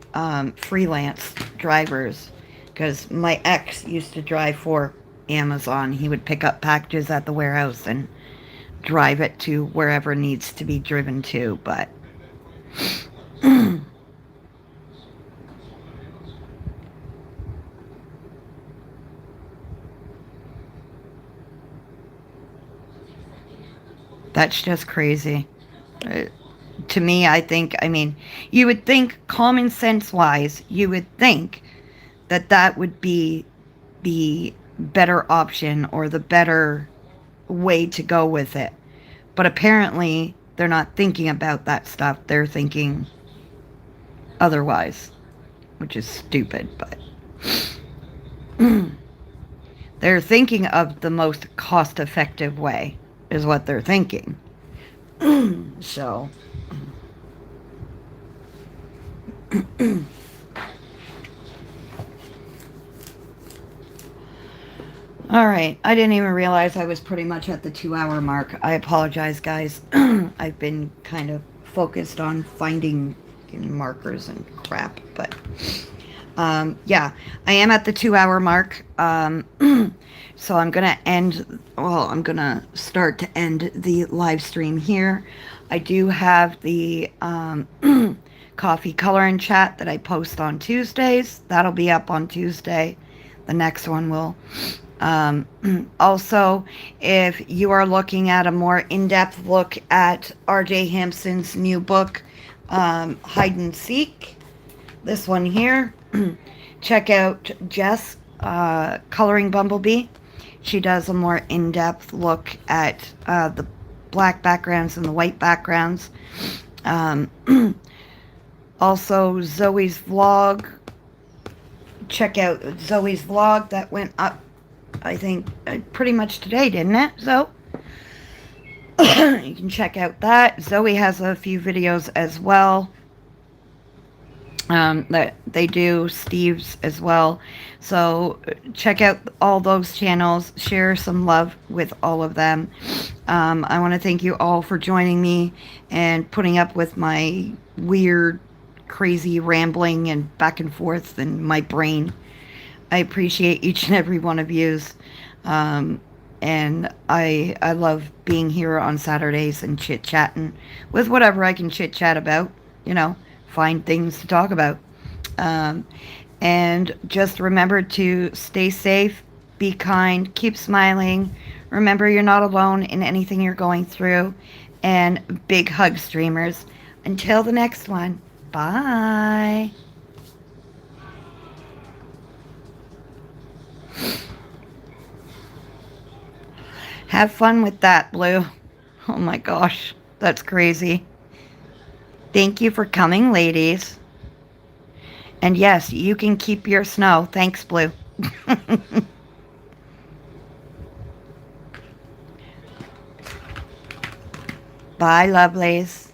freelance drivers, because my ex used to drive for Amazon. He would pick up packages at the warehouse and drive it to wherever it needs to be driven to, but that's just crazy. To me, I mean, you would think, common sense wise, you would think that that would be the better option or the better way to go with it. But apparently, they're not thinking about that stuff. They're thinking otherwise, which is stupid, but they're thinking of the most cost-effective way, is what they're thinking. So, all right. I didn't even realize I was pretty much at the 2-hour mark. I apologize, guys. I've been kind of focused on finding markers and crap, but yeah, I am at the 2-hour mark. So I'm gonna I'm gonna start to end the live stream here. I do have the coffee color and chat that I post on Tuesdays. That'll be up on Tuesday. The next one will. Also, if you are looking at a more in-depth look at RJ Hampson's new book, Hide and Seek, this one here, check out Jess, Coloring Bumblebee. She does a more in-depth look at the black backgrounds and the white backgrounds. Also, Zoe's vlog. Check out Zoe's vlog that went up, I think, pretty much today, didn't it, Zoe? You can check out that. Zoe has a few videos as well that they do, Steve's as well. So check out all those channels. Share some love with all of them. I want to thank you all for joining me and putting up with my weird, crazy rambling and back and forth in my brain. I appreciate each and every one of yous. And I love being here on Saturdays and chit-chatting with whatever I can chit-chat about, find things to talk about. And just remember to stay safe, be kind, keep smiling. Remember, you're not alone in anything you're going through. And big hug, streamers. Until the next one, bye. Have fun with that, Blue. Oh my gosh, that's crazy. Thank you for coming, ladies. And yes, you can keep your snow. Thanks, Blue. Bye, lovelies.